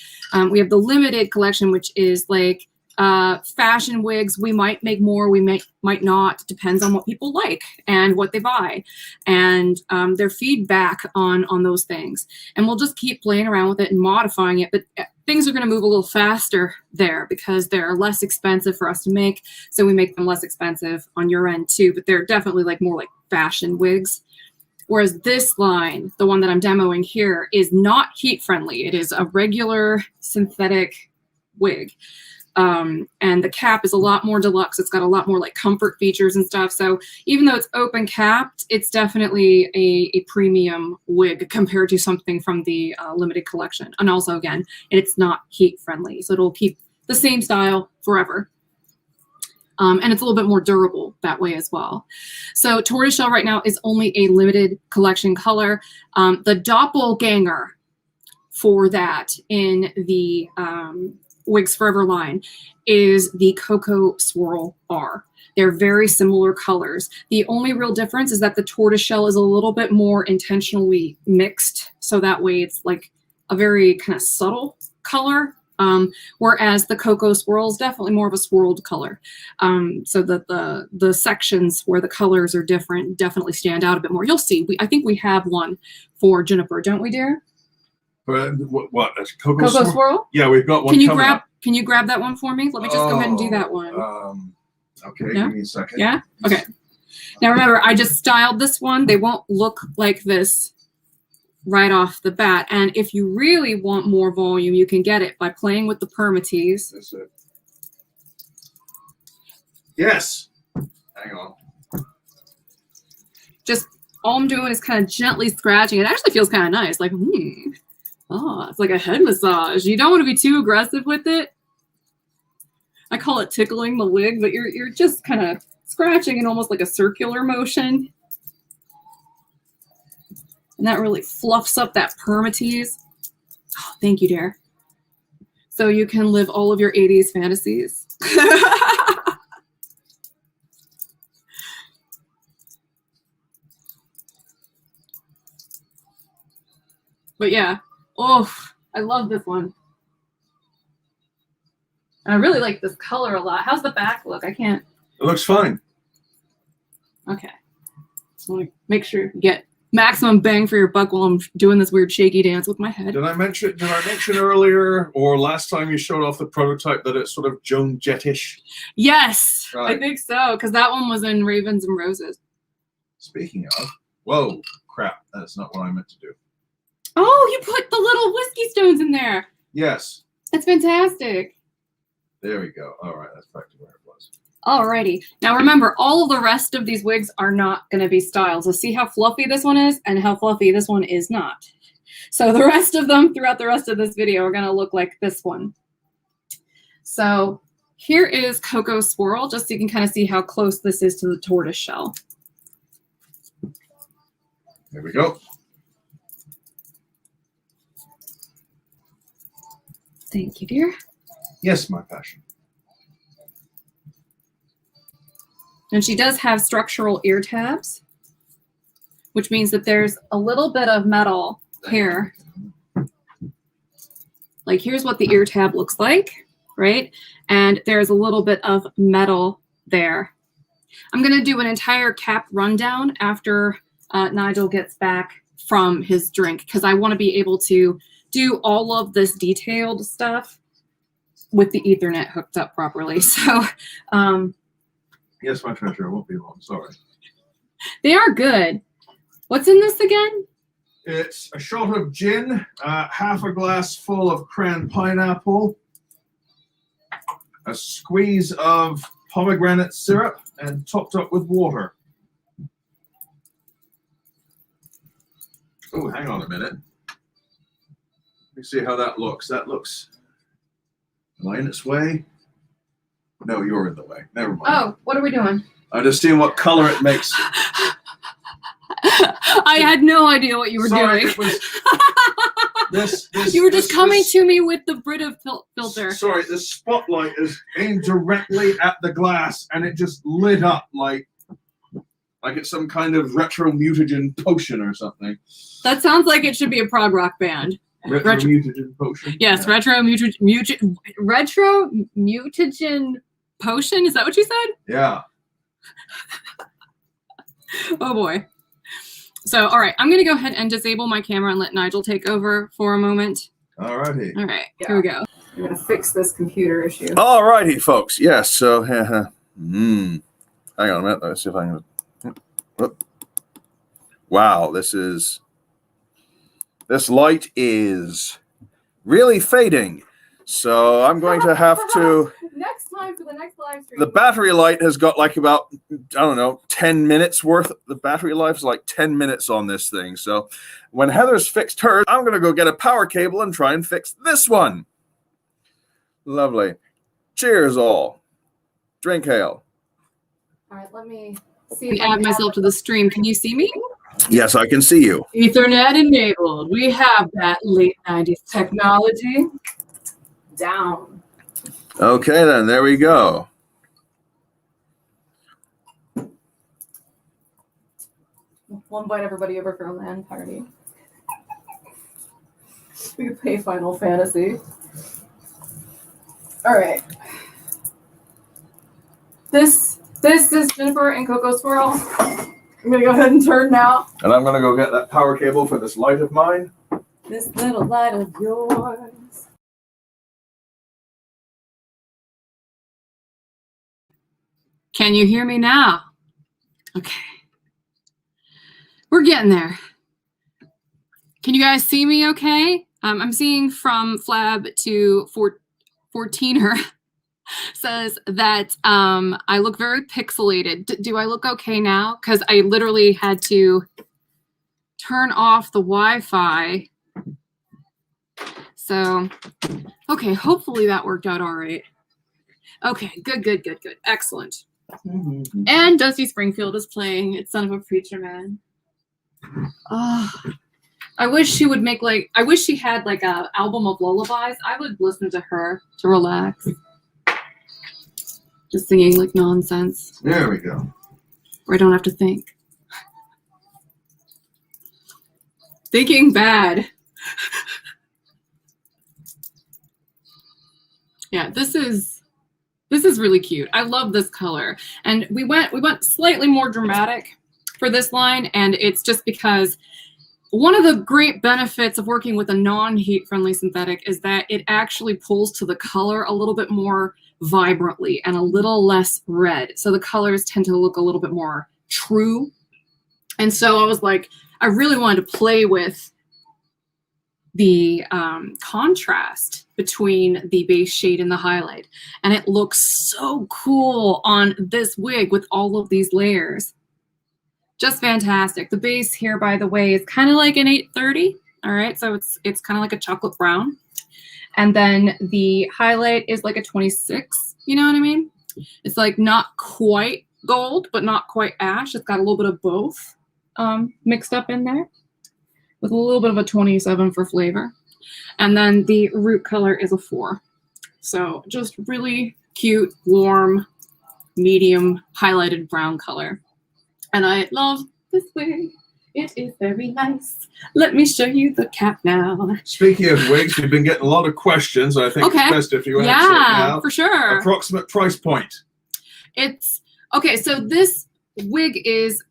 We have the limited collection, which is like fashion wigs. We might make more, we might not. Depends on what people like and what they buy, and their feedback on those things. And we'll just keep playing around with it and modifying it. But things are going to move a little faster there because they're less expensive for us to make. So we make them less expensive on your end too. But they're definitely like more like fashion wigs. Whereas this line, the one that I'm demoing here, is not heat friendly. It is a regular synthetic wig. And the cap is a lot more deluxe. It's got a lot more like comfort features and stuff. So even though it's open capped, it's definitely a premium wig compared to something from the limited collection. And also, again, it's not heat friendly. So it'll keep the same style forever. And it's a little bit more durable that way as well. So tortoiseshell right now is only a limited collection color. The doppelganger for that in the Wigs Forever line is the Cocoa Swirl R. They're very similar colors. The only real difference is that the tortoiseshell is a little bit more intentionally mixed. So that way it's like a very kind of subtle color. Whereas the Cocoa Swirl is definitely more of a swirled color. So that the sections where the colors are different definitely stand out a bit more. You'll see. I think we have one for Juniper, don't we, dear? What? Cocoa Swirl? Yeah, we've got one. Can you grab that one for me? Let me just go ahead and do that one. Okay, yeah? Give me a second. Yeah? Okay. Now remember, I just styled this one. They won't look like this right off the bat. And if you really want more volume, you can get it by playing with the permatease. That's it. Yes. Hang on. Just all I'm doing is kind of gently scratching. It actually feels kind of nice. Like, oh, it's like a head massage. You don't want to be too aggressive with it. I call it tickling the wig, but you're just kind of scratching in almost like a circular motion. And that really fluffs up that permatease. Oh, thank you, dear. So you can live all of your 80s fantasies. But yeah, oh, I love this one. And I really like this color a lot. How's the back look? I can't. It looks fine. Okay. I want to make sure you get maximum bang for your buck while I'm doing this weird shaky dance with my head. Did I mention earlier or last time you showed off the prototype that it's sort of Joan Jett-ish? Yes, right. I think so, because that one was in Ravens and Roses. Speaking of, whoa, crap, that's not what I meant to do. Oh, you put the little whiskey stones in there. Yes. That's fantastic. There we go. All right, that's back to where it was. Alrighty. Now remember, all of the rest of these wigs are not going to be styled. So see how fluffy this one is and how fluffy this one is not. So the rest of them throughout the rest of this video are going to look like this one. So here is Cocoa Swirl, just so you can kind of see how close this is to the tortoiseshell. There we go. Thank you, dear. Yes, my passion. And she does have structural ear tabs, which means that there's a little bit of metal here. Like here's what the ear tab looks like, right? And there's a little bit of metal there. I'm going to do an entire cap rundown after Nigel gets back from his drink, because I want to be able to do all of this detailed stuff with the Ethernet hooked up properly. So, yes, my treasure, it won't be long. Sorry. They are good. What's in this again? It's a shot of gin, half a glass full of cran pineapple, a squeeze of pomegranate syrup, and topped up with water. Oh, hang on a minute. Let me see how that looks. That looks... Am I in its way? No, you're in the way. Never mind. Oh, what are we doing? I'm just seeing what color it makes. I had no idea what you were Sorry, doing. it was this, You were just coming to me with the Brita filter. Sorry, the spotlight is aimed directly at the glass, and it just lit up like it's some kind of retro mutagen potion or something. That sounds like it should be a prog rock band. Retro mutagen potion. Yes, yeah. retro mutagen potion. Is that what you said? Yeah. Oh boy. So, all right, I'm going to go ahead and disable my camera and let Nigel take over for a moment. All righty. All right, here we go. I'm going to fix this computer issue. All righty, folks. Yes, so, hang on a minute. Let's see if I can. Wow, this light is really fading. So I'm going to have to... Next time for the next live stream. The battery light has got like about, I don't know, 10 minutes worth. The battery life is like 10 minutes on this thing. So when Heather's fixed hers, I'm going to go get a power cable and try and fix this one. Lovely. Cheers all. Drink hail. All right, let me see. Add myself to the stream. Can you see me? Yes, I can see you. Ethernet enabled. We have that late 90s technology down. Okay, then. There we go. We'll invite everybody over for a LAN party. We could play Final Fantasy. All right. This is Juniper and Coco Swirl. I'm going to go ahead and turn now. And I'm going to go get that power cable for this light of mine. This little light of yours. Can you hear me now? Okay. We're getting there. Can you guys see me okay? I'm seeing from Flab to 14er says that I look very pixelated. Do I look okay now? Because I literally had to turn off the Wi-Fi. So, okay, hopefully that worked out all right. Okay, good. Excellent. Mm-hmm. And Dusty Springfield is playing It's Son of a Preacher Man. Oh, I wish she would make I wish she had like a album of lullabies. I would listen to her to relax. Just singing like nonsense. There we go. Where I don't have to think. Thinking bad. Yeah, this is really cute. I love this color. And we went slightly more dramatic for this line, and it's just because one of the great benefits of working with a non-heat friendly synthetic is that it actually pulls to the color a little bit more vibrantly and a little less red. So the colors tend to look a little bit more true. And so I was like, I really wanted to play with the contrast between the base shade and the highlight. And it looks so cool on this wig with all of these layers. Just fantastic. The base here, by the way, is kind of like an 830. All right, so it's kind of like a chocolate brown. And then the highlight is like a 26, you know what I mean? It's like not quite gold, but not quite ash. It's got a little bit of both mixed up in there, with a little bit of a 27 for flavor. And then the root color is a 4. So just really cute, warm, medium highlighted brown color. And I love this wig. It is very nice. Let me show you the cap now. Speaking of wigs, we've been getting a lot of questions. I think it's best if you answer it now. Yeah, for sure. Approximate price point. It's okay. So this wig is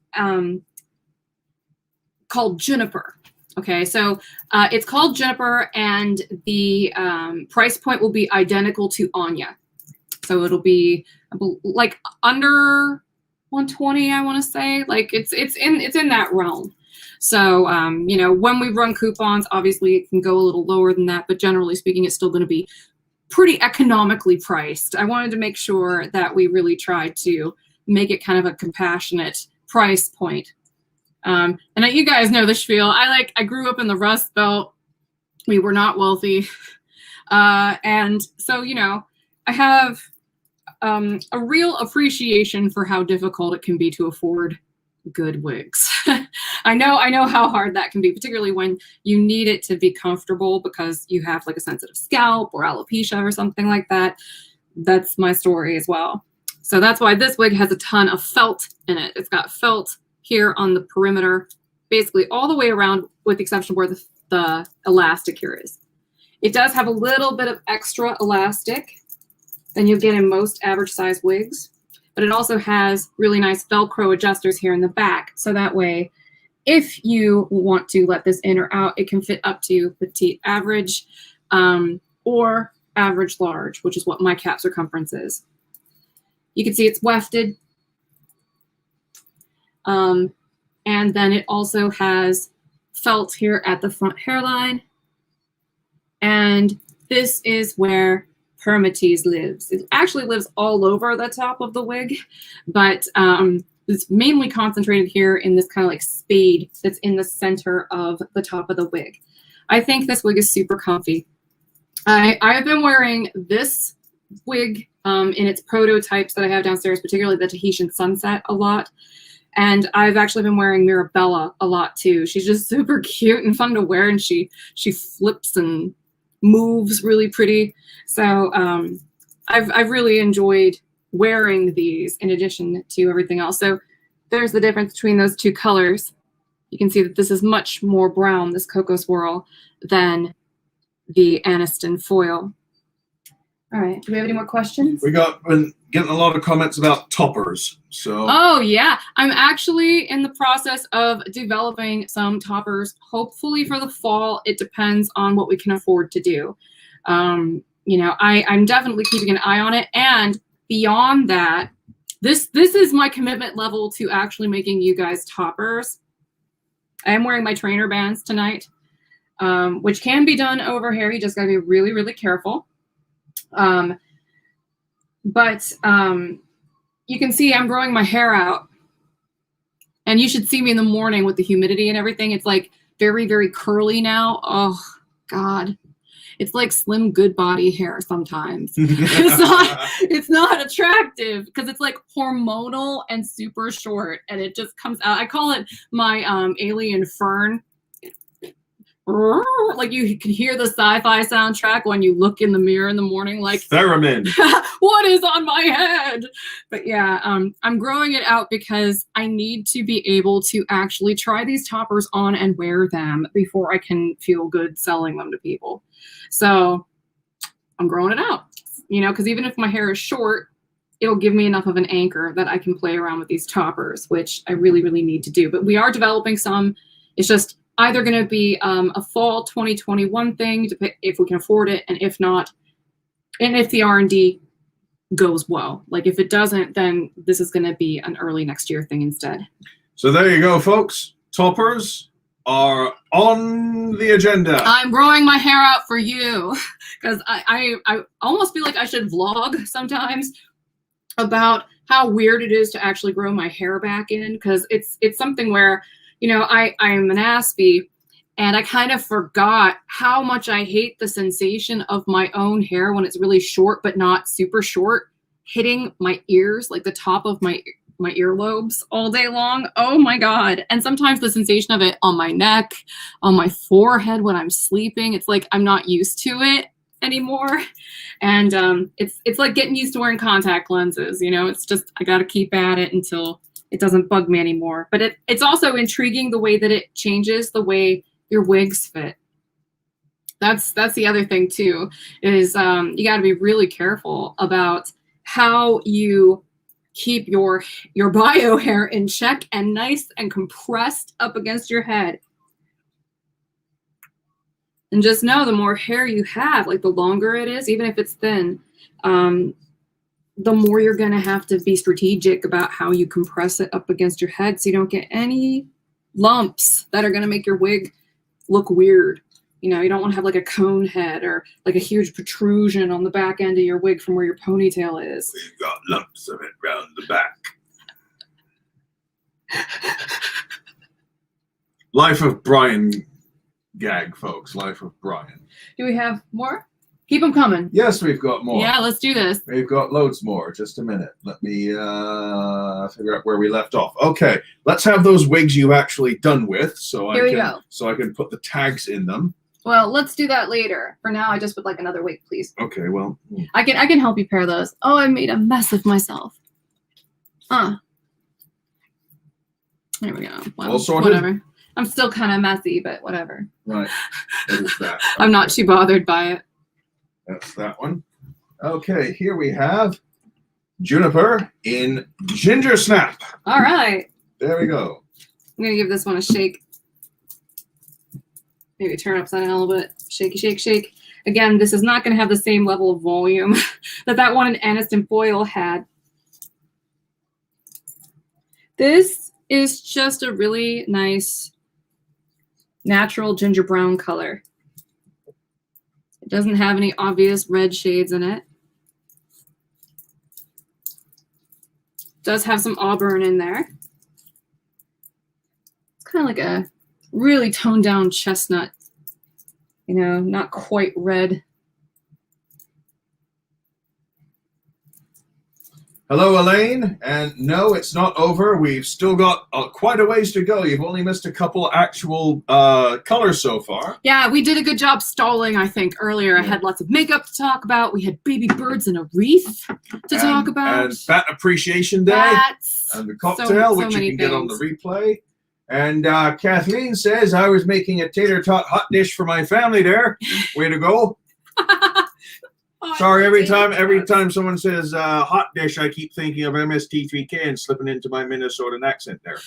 called Juniper. Okay, so it's called Juniper, and the price point will be identical to Anya. So it'll be like under 120, I want to say. Like it's in that realm. So you know, when we run coupons, obviously it can go a little lower than that, but generally speaking, it's still going to be pretty economically priced. I wanted to make sure that we really tried to make it kind of a compassionate price point. And you guys know the spiel. I grew up in the Rust Belt. We were not wealthy. And so, you know, I have a real appreciation for how difficult it can be to afford good wigs. I know how hard that can be, particularly when you need it to be comfortable because you have like a sensitive scalp or alopecia or something like that. That's my story as well. So that's why this wig has a ton of felt in it. It's got felt here on the perimeter, basically all the way around, with the exception of where the elastic here is. It does have a little bit of extra elastic than you'll get in most average size wigs, but it also has really nice Velcro adjusters here in the back. So that way, if you want to let this in or out, it can fit up to petite average or average large, which is what my cap circumference is. You can see it's wefted. And then it also has felt here at the front hairline. And this is where permatease lives. It actually lives all over the top of the wig, but it's mainly concentrated here in this kind of like spade that's in the center of the top of the wig. I think this wig is super comfy. I have been wearing this wig in its prototypes that I have downstairs, particularly the Tahitian Sunset, a lot. And I've actually been wearing Mirabella a lot too. She's just super cute and fun to wear, and she flips and moves really pretty. So I've really enjoyed wearing these in addition to everything else. So there's the difference between those two colors. You can see that this is much more brown, this Cocoa Swirl, than the Aniston Foil. All right, do we have any more questions? We been getting a lot of comments about toppers. So oh yeah, I'm actually in the process of developing some toppers, hopefully for the fall. It depends on what we can afford to do. You know, I'm definitely keeping an eye on it. And beyond that, this is my commitment level to actually making you guys toppers. I am wearing my trainer bands tonight, which can be done over hair. You just gotta be really, really careful. You can see I'm growing my hair out, and you should see me in the morning with the humidity and everything. It's like very, very curly now. Oh God, it's like Slim Goodbody hair sometimes. It's not attractive because it's like hormonal and super short, and it just comes out. I call it my alien fern. Like you can hear the sci-fi soundtrack when you look in the mirror in the morning, like theremin. What is on my head? But yeah, I'm growing it out because I need to be able to actually try these toppers on and wear them before I can feel good selling them to people. So I'm growing it out, you know, because even if my hair is short, it'll give me enough of an anchor that I can play around with these toppers, which I really, really need to do. But we are developing some. It's just either going to be a fall 2021 thing if we can afford it, and if not, and if the R&D goes well. Like if it doesn't, then this is going to be an early next year thing instead. So there you go, folks. Toppers are on the agenda. I'm growing my hair out for you because I almost feel like I should vlog sometimes about how weird it is to actually grow my hair back in, because it's something where, you know, I'm an Aspie, and I kind of forgot how much I hate the sensation of my own hair when it's really short but not super short, hitting my ears, like the top of my earlobes all day long. Oh my God. And sometimes the sensation of it on my neck, on my forehead when I'm sleeping, it's like I'm not used to it anymore. And it's like getting used to wearing contact lenses, you know. It's just, I got to keep at it until it doesn't bug me anymore. But it's also intriguing the way that it changes the way your wigs fit. That's the other thing too, is you got to be really careful about how you keep your bio hair in check and nice and compressed up against your head. And just know, the more hair you have, like the longer it is, even if it's thin, the more you're going to have to be strategic about how you compress it up against your head so you don't get any lumps that are going to make your wig look weird. You know, you don't want to have like a cone head or like a huge protrusion on the back end of your wig from where your ponytail is. We've got lumps of it round the back. Life of Brian gag, folks. Life of Brian. Do we have more? Keep them coming. Yes, we've got more. Yeah, let's do this. We've got loads more. Just a minute. Let me figure out where we left off. Okay, let's have those wigs you've actually done with, so Here we go. So I can put the tags in them. Well, let's do that later. For now, I just would like another wig, please. Okay, well. I can help you pair those. Oh, I made a mess of myself. There we go. Well, All sorted? whatever. I'm still kind of messy, but whatever. Right. What is that? I'm not too bothered by it. That's that one. Okay, here we have Juniper in Ginger Snap. All right. There we go. I'm going to give this one a shake. Maybe turn upside down a little bit. Shaky, shake, shake. Again, this is not going to have the same level of volume that one in Aniston Foil had. This is just a really nice natural ginger brown color. It doesn't have any obvious red shades in it. It does have some auburn in there. It's kind of like a really toned down chestnut, you know, not quite red. Hello, Elaine. And no, it's not over. We've still got quite a ways to go. You've only missed a couple actual colors so far. Yeah, we did a good job stalling, I think, earlier. I had lots of makeup to talk about. We had baby birds and a wreath to talk about. And Bat Appreciation Day. Bats. And the cocktail, which you can get on the replay. And Kathleen says, I was making a tater tot hot dish for my family there. Way to go. Sorry, every time someone says hot dish, I keep thinking of MST3K and slipping into my Minnesotan accent there.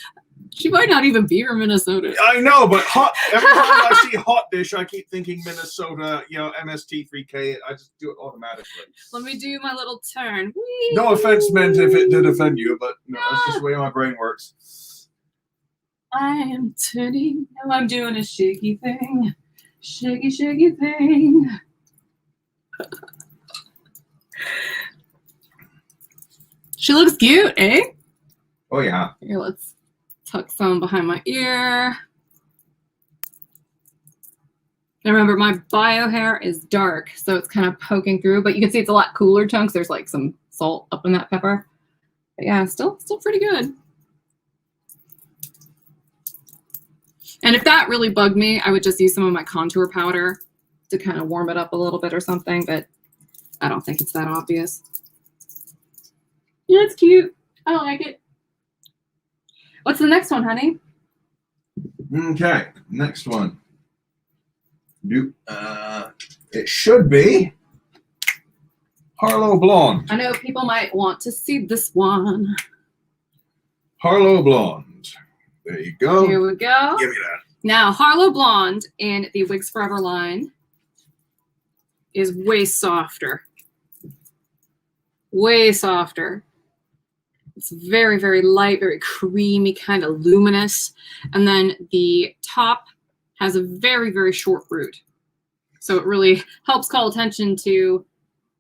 She might not even be from Minnesota. I know, but every time I see hot dish, I keep thinking Minnesota, you know, MST3K. I just do it automatically. Let me do my little turn. No offense meant if it did offend you, but no, that's just the way my brain works. I am turning. Now I'm doing a shaky thing. Shaky, shaky thing. She looks cute, eh? Oh, yeah. Here, let's tuck some behind my ear. And remember, my bio hair is dark, so it's kind of poking through, but you can see it's a lot cooler tone because there's like some salt up in that pepper. But yeah, still pretty good. And if that really bugged me, I would just use some of my contour powder to kind of warm it up a little bit or something, but I don't think it's that obvious. Yeah, it's cute. I like it. What's the next one, honey? Okay, next one. It should be Harlow Blonde. I know people might want to see this one. Harlow Blonde. There you go. Here we go. Give me that. Now, Harlow Blonde in the Wigs Forever line is way softer. Way softer. It's very, very light, very creamy, kind of luminous. And then the top has a very, very short root. So it really helps call attention to,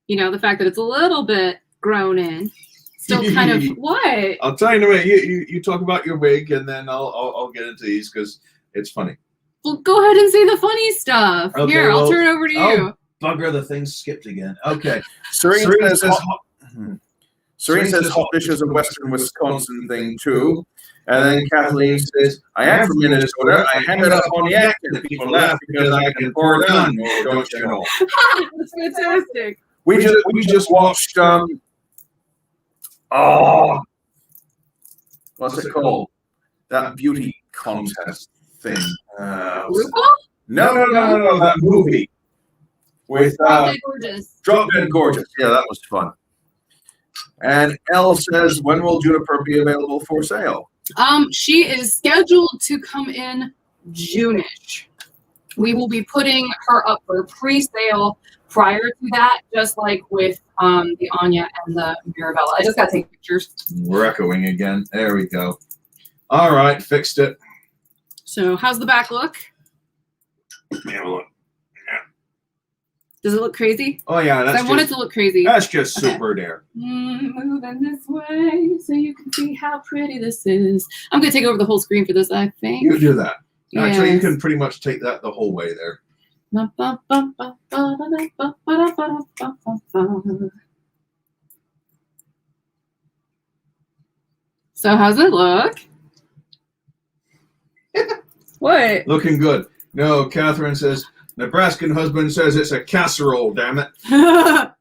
you know, the fact that it's a little bit grown in. Still kind of, what? I'll tell you in a minute. You talk about your wig, and then I'll get into these because it's funny. Well, go ahead and say the funny stuff. Okay, Here, I'll turn it over to you. Bugger, the thing skipped again. Okay. Serene says hot dish is a Western Wisconsin thing too. And then Kathleen says, I am from Minnesota. I have it up on the accent. People laugh because I can pour it on. Oh, don't you know? That's fantastic. We just watched what's it called? That beauty contest thing. RuPaul? No, that movie with Drop Dead Gorgeous. Drop Dead Gorgeous. Yeah, that was fun. And Elle says, when will Juniper be available for sale? She is scheduled to come in June-ish. We will be putting her up for pre-sale prior to that, just like with the Anya and the Mirabella. I just got to take pictures. We're echoing again. There we go. All right, fixed it. So how's the back look? Yeah, look. Does it look crazy? Oh yeah, I want it to look crazy. That's just super there. Moving this way so you can see how pretty this is. I'm gonna take over the whole screen for this, I think. You do that. Actually, you Yes. can pretty much take that the whole way there. So how's it look? What? Looking good. No, Catherine says, Nebraskan husband says it's a casserole, damn it. I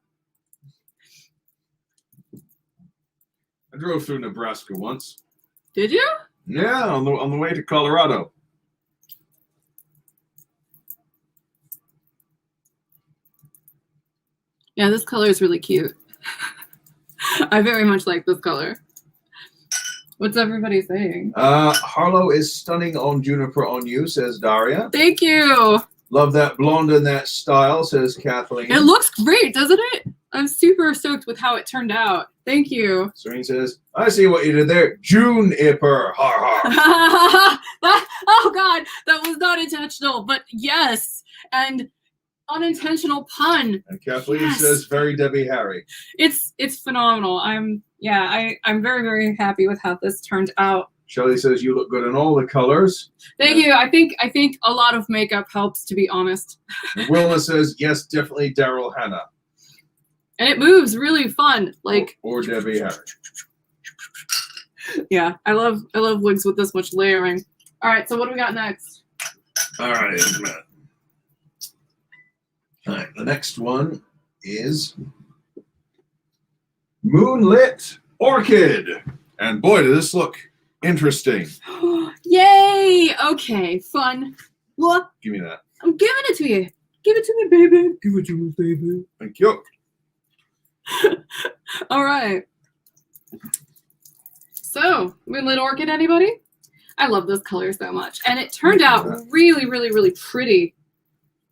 drove through Nebraska once. Did you? Yeah, on the way to Colorado. Yeah, this color is really cute. I very much like this color. What's everybody saying? Harlow is stunning on Juniper on you, says Daria. Thank you. Love that blonde and that style, says Kathleen. It looks great, doesn't it? I'm super stoked with how it turned out. Thank you. Serene says, I see what you did there. Juniper. Har har. Oh God, that was not intentional, but yes, and unintentional pun. And Kathleen Yes. says, very Debbie Harry. It's phenomenal. I'm very, very happy with how this turned out. Shelley says, you look good in all the colors. Thank you. I think a lot of makeup helps, to be honest. And Wilma says, yes, definitely Daryl Hannah. And it moves really fun. Like, Or Debbie Harry. yeah, I love wigs with this much layering. All right, so what do we got next? All right, just a minute. All right, the next one is Moonlit Orchid. And boy, does this look interesting. Yay! Okay, fun. What? Give me that. I'm giving it to you. Give it to me, baby. Give it to me, baby. Thank you. All right. So, Moonlit Orchid, anybody? I love this color so much. And it turned out really, really, really pretty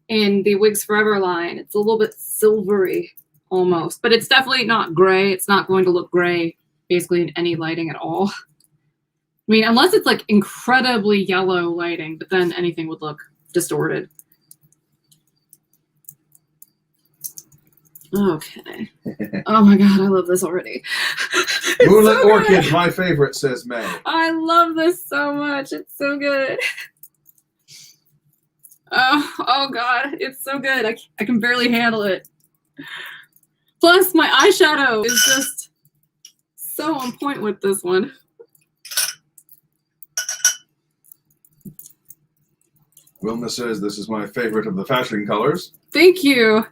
in the Wigs Forever line. It's a little bit silvery almost, but it's definitely not gray. It's not going to look gray basically in any lighting at all. I mean, unless it's like incredibly yellow lighting, but then anything would look distorted. Okay. Oh my God, I love this already. It's Moonlit so Orchid, good. my favorite, says May. I love this so much. It's so good. Oh God, it's so good. I can barely handle it. Plus, my eyeshadow is just so on point with this one. Wilma says this is my favorite of the fashion colors. Thank you.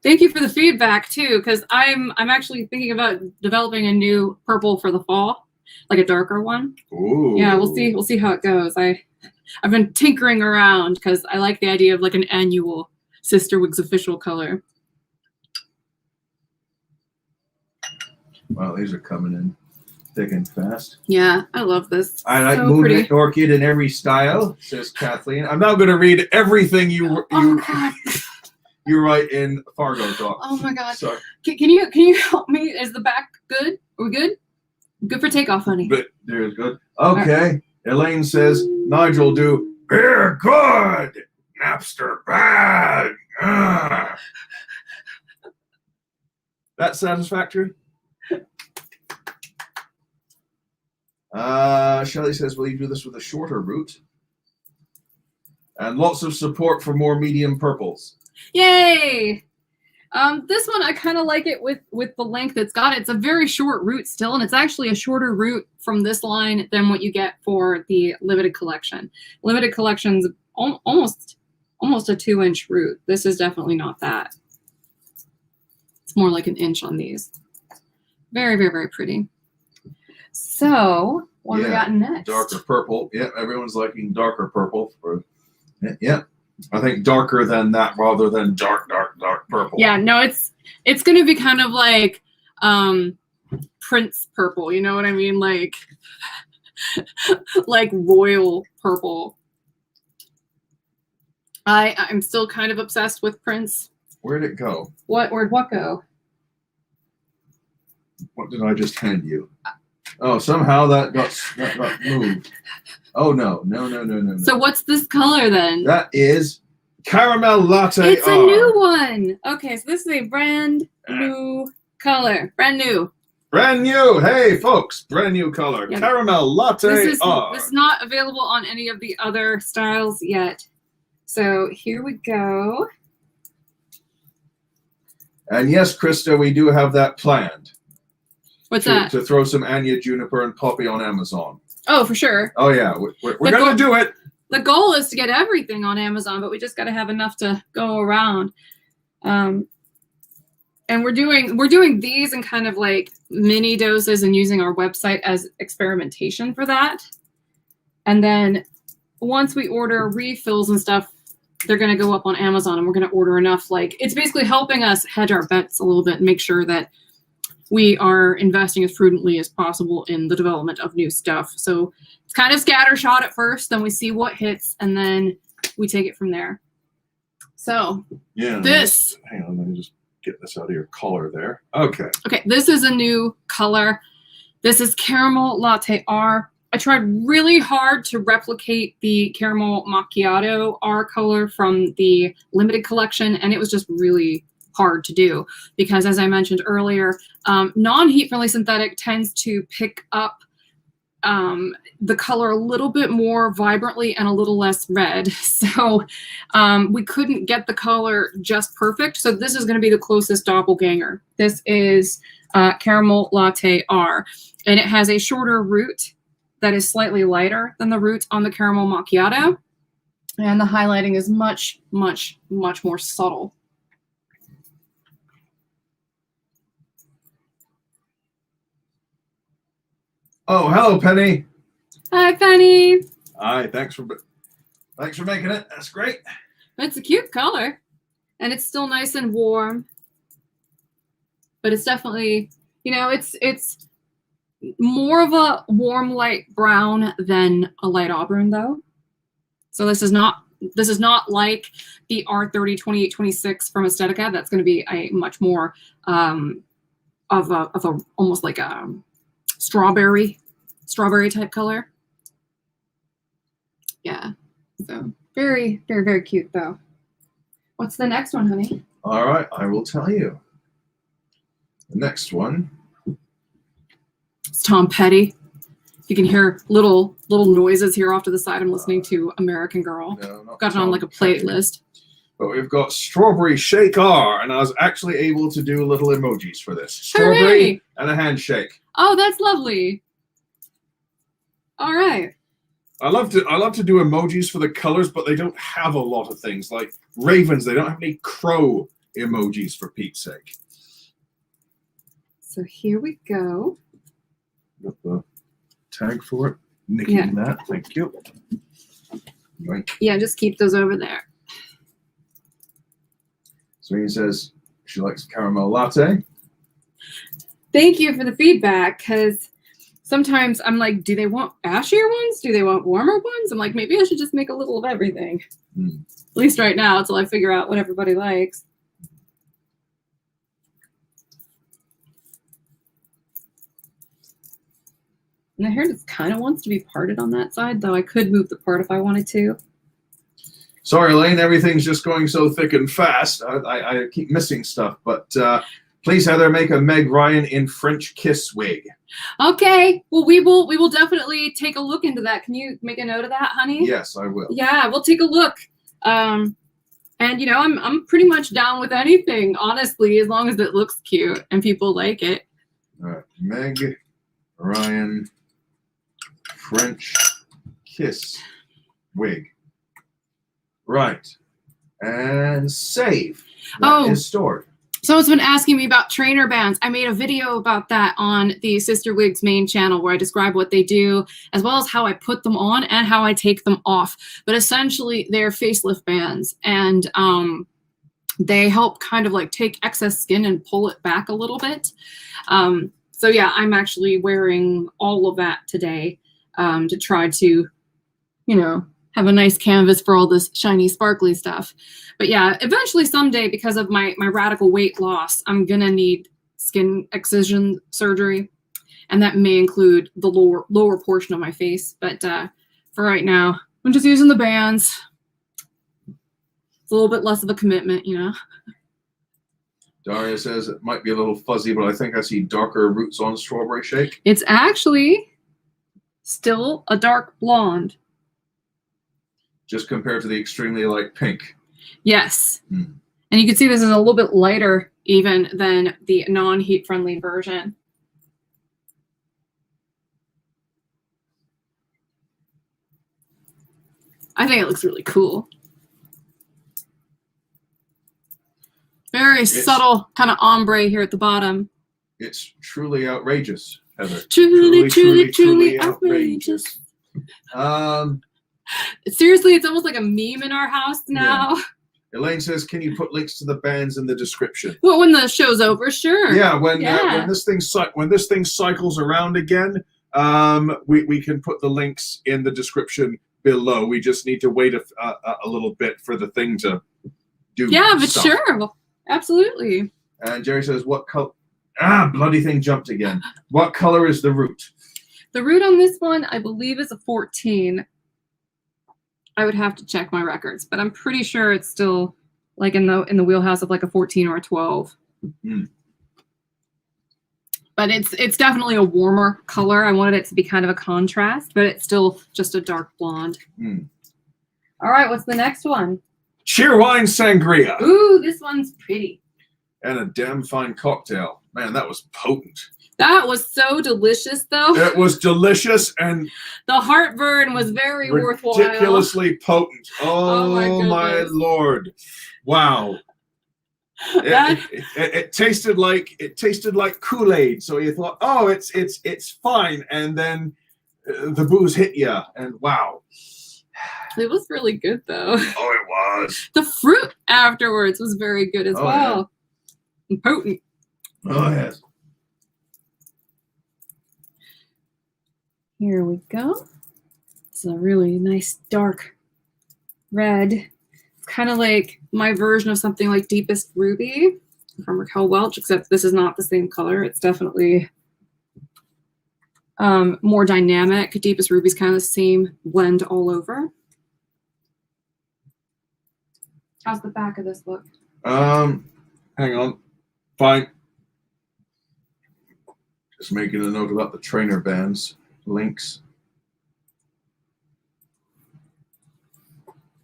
Thank you for the feedback too, because I'm actually thinking about developing a new purple for the fall, like a darker one. Ooh. Yeah, we'll see. We'll see how it goes. I've been tinkering around because I like the idea of like an annual Cysterwigs official color. Wow, these are coming in thick and fast. Yeah, I love this. I like So Moonlit pretty. Orchid in every style, says Kathleen. I'm now going to read everything you Oh God. you write in Fargo talk. Oh my God. Sorry, Can you help me? Is the back good? Are we good? Good for takeoff, honey. but there's good. Okay, Elaine says Nigel do beer good, Napster bad. Ah. That satisfactory? Shelley says, will you do this with a shorter route? And lots of support for more medium purples. Yay! This one I kind of like it with the length it's got. It's a very short route still, and it's actually a shorter route from this line than what you get for the limited collection. Limited collection's almost a 2-inch route. This is definitely not that. It's more like an inch on these. Very, very, very pretty. So, what do we got next? Darker purple. Yep, everyone's liking darker purple. Yep. I think darker than that rather than dark purple. Yeah, no, it's going to be kind of like Prince purple, you know what I mean? Like royal purple. I'm still kind of obsessed with Prince. Where'd it go? Where'd what go? What did I just hand you? Oh, somehow that got moved. Oh no. So what's this color then? That is caramel latte. It's a new one. Okay, so this is a brand new color. Brand new. Brand new. Hey folks, brand new color. Yeah. Caramel latte. This is not available on any of the other styles yet. So here we go. And yes, Krista, we do have that planned. What's that? To throw some Anya, Juniper, and Poppy on Amazon. Oh, for sure. Oh yeah, we're going to do it. The goal is to get everything on Amazon, but we just got to have enough to go around. And we're doing these in kind of like mini doses and using our website as experimentation for that. And then once we order refills and stuff, they're going to go up on Amazon, and we're going to order enough. Like, it's basically helping us hedge our bets a little bit and make sure that we are investing as prudently as possible in the development of new stuff. So it's kind of scattershot at first, then we see what hits, and then we take it from there. So yeah, this. Hang on, let me just get this out of your collar there. Okay. Okay, this is a new color. This is Caramel Latte R. I tried really hard to replicate the Caramel Macchiato R color from the limited collection, and it was just really hard to do because, as I mentioned earlier, non-heat friendly synthetic tends to pick up the color a little bit more vibrantly and a little less red. So we couldn't get the color just perfect. So this is going to be the closest doppelganger. This is Caramel Latte R, and it has a shorter root that is slightly lighter than the root on the Caramel Macchiato. And the highlighting is much, much, much more subtle. Oh, hello, Penny. Hi, Penny. Hi, thanks for making it. That's great. It's a cute color, and it's still nice and warm. But it's definitely, you know, it's more of a warm light brown than a light auburn, though. So this is not like the R30 2826 from Estetica. That's going to be a much more of a almost like a strawberry type color. Yeah. So very, very, very cute though. What's the next one, honey? All right, I will tell you. The next one. It's Tom Petty. You can hear little noises here off to the side. I'm listening to American Girl. No, not Got it on like a playlist. But we've got Strawberry Shake R, and I was actually able to do little emojis for this. Strawberry Hooray! and a handshake. Oh, that's lovely. All right. I love to do emojis for the colors, but they don't have a lot of things. Like ravens, they don't have any crow emojis, for Pete's sake. So here we go. Got the tag for it. Nicking that. Thank you. Right. Yeah, just keep those over there. So he says she likes caramel latte. Thank you for the feedback, because sometimes I'm like, do they want ashier ones? Do they want warmer ones? I'm like, maybe I should just make a little of everything. At least right now, until I figure out what everybody likes. And the hair just kind of wants to be parted on that side, though I could move the part if I wanted to. Sorry, Elaine, everything's just going so thick and fast. I keep missing stuff, but please, Heather, make a Meg Ryan in French kiss wig. Okay, well, we will definitely take a look into that. Can you make a note of that, honey? Yes, I will. Yeah, we'll take a look. And you know, I'm pretty much down with anything, honestly, as long as it looks cute and people like it. All right, Meg Ryan French kiss wig. Right, and save. That is stored. Someone's been asking me about trainer bands. I made a video about that on the Cysterwigs main channel where I describe what they do, as well as how I put them on and how I take them off. But essentially, they're facelift bands, and they help kind of like take excess skin and pull it back a little bit. So yeah, I'm actually wearing all of that today to try to, you know, have a nice canvas for all this shiny, sparkly stuff. But yeah, eventually someday, because of my radical weight loss, I'm gonna need skin excision surgery, and that may include the lower portion of my face. But for right now, I'm just using the bands. It's a little bit less of a commitment, you know. Daria says it might be a little fuzzy, but I think I see darker roots on Strawberry Shake. It's actually still a dark blonde. Just compared to the extremely light pink. Yes. And you can see this is a little bit lighter even than the non-heat friendly version. I think it looks really cool. Very subtle kind of ombre here at the bottom. It's truly outrageous, Heather. Truly outrageous. Seriously, it's almost like a meme in our house now. Yeah. Elaine says, "Can you put links to the bands in the description?" Well, when the show's over, sure. Yeah, when this thing cycles around again, we can put the links in the description below. We just need to wait a little bit for the thing to do. Yeah, but stuff. sure, absolutely. And Jerry says, "What color?" Bloody thing jumped again. What color is the root? The root on this one, I believe, is a 14. I would have to check my records, but I'm pretty sure it's still like in the wheelhouse of like a 14 or a 12. But it's definitely a warmer color. I wanted it to be kind of a contrast, but it's still just a dark blonde. All right, what's the next one? Cheerwine Sangria. Ooh, this one's pretty. And a damn fine cocktail. Man, that was potent. That was so delicious, though. It was delicious and the heartburn was very worthwhile. Ridiculously potent. Oh my Lord! Wow. It tasted like Kool-Aid. So you thought, oh, it's fine, and then the booze hit you, and wow. It was really good, though. Oh, it was. The fruit afterwards was very good as well. Yeah. And potent. Oh yes. Here we go. It's a really nice dark red. It's kind of like my version of something like Deepest Ruby from Raquel Welch, except this is not the same color. It's definitely more dynamic. Deepest Ruby's kind of the same blend all over. How's the back of this look? Hang on. Fine. Just making a note about the trainer bands. Links.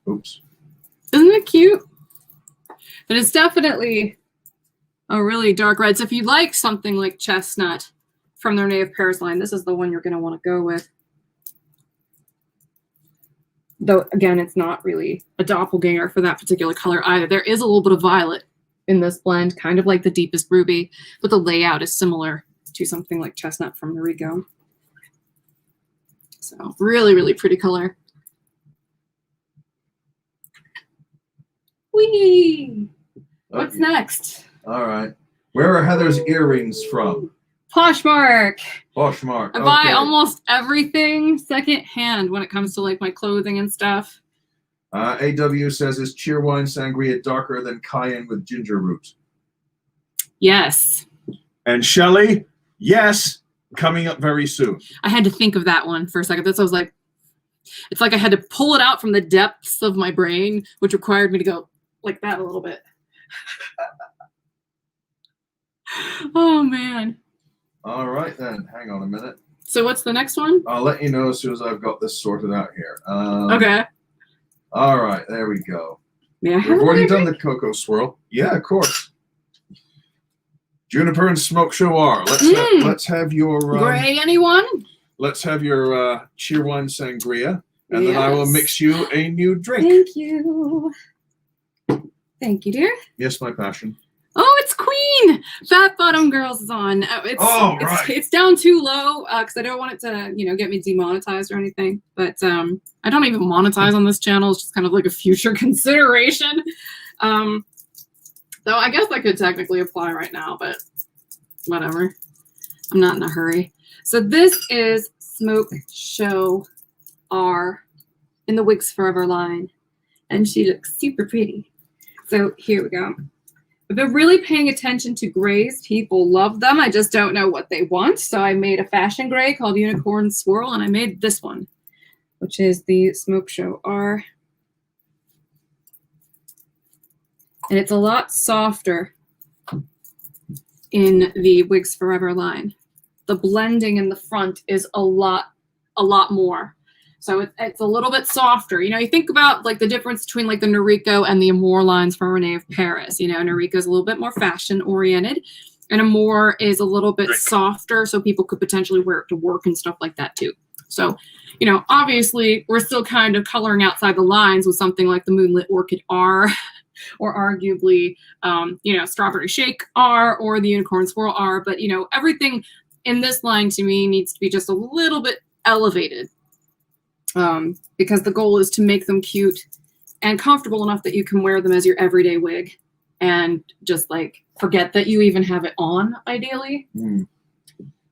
Oops. Isn't it cute? But it's definitely a really dark red. So if you like something like Chestnut from their Native Paris line, this is the one you're going to want to go with. Though, again, it's not really a doppelganger for that particular color either. There is a little bit of violet in this blend, kind of like the Deepest Ruby, but the layout is similar to something like Chestnut from Marigo. So really, really pretty color. Whee! What's next? All right. Where are Heather's earrings from? Poshmark. Poshmark. I buy almost everything secondhand when it comes to like my clothing and stuff. AW says, is Cheerwine Sangria darker than cayenne with ginger root? Yes. And Shelley, yes, coming up very soon. I had to think of that one for a second. That's what I was like, it's like I had to pull it out from the depths of my brain, which required me to go like that a little bit. Oh, man. All right, then. Hang on a minute. So what's the next one? I'll let you know as soon as I've got this sorted out here. Okay. All right, there we go. May I have We've already drink? done the cocoa swirl. Yeah, of course. Juniper and Smoke Shawar. Let's have your Gray, anyone? Let's have your Cheerwine Sangria, and then I will mix you a new drink. Thank you. Thank you, dear. Yes, my passion. Oh, it's Queen! Fat Bottom Girls is on. It's down too low because I don't want it to, get me demonetized or anything. But I don't even monetize on this channel. It's just kind of like a future consideration. Though I guess I could technically apply right now, but whatever. I'm not in a hurry. So this is Smoke Show R in the Wigs Forever line. And she looks super pretty. So here we go. I've been really paying attention to grays. People love them. I just don't know what they want. So I made a fashion gray called Unicorn Swirl, and I made this one, which is the Smoke Show R. And it's a lot softer in the Wigs Forever line. The blending in the front is a lot more. So it's a little bit softer. You know, you think about like the difference between like the Noriko and the Amour lines from Renee of Paris. You know, Noriko is a little bit more fashion oriented, and Amour is a little bit softer, so people could potentially wear it to work and stuff like that too. So, you know, obviously we're still kind of coloring outside the lines with something like the Moonlit Orchid R, or arguably, you know, Strawberry Shake R or the Unicorn Swirl R. But, you know, everything in this line to me needs to be just a little bit elevated. Because the goal is to make them cute and comfortable enough that you can wear them as your everyday wig and just like forget that you even have it on, ideally.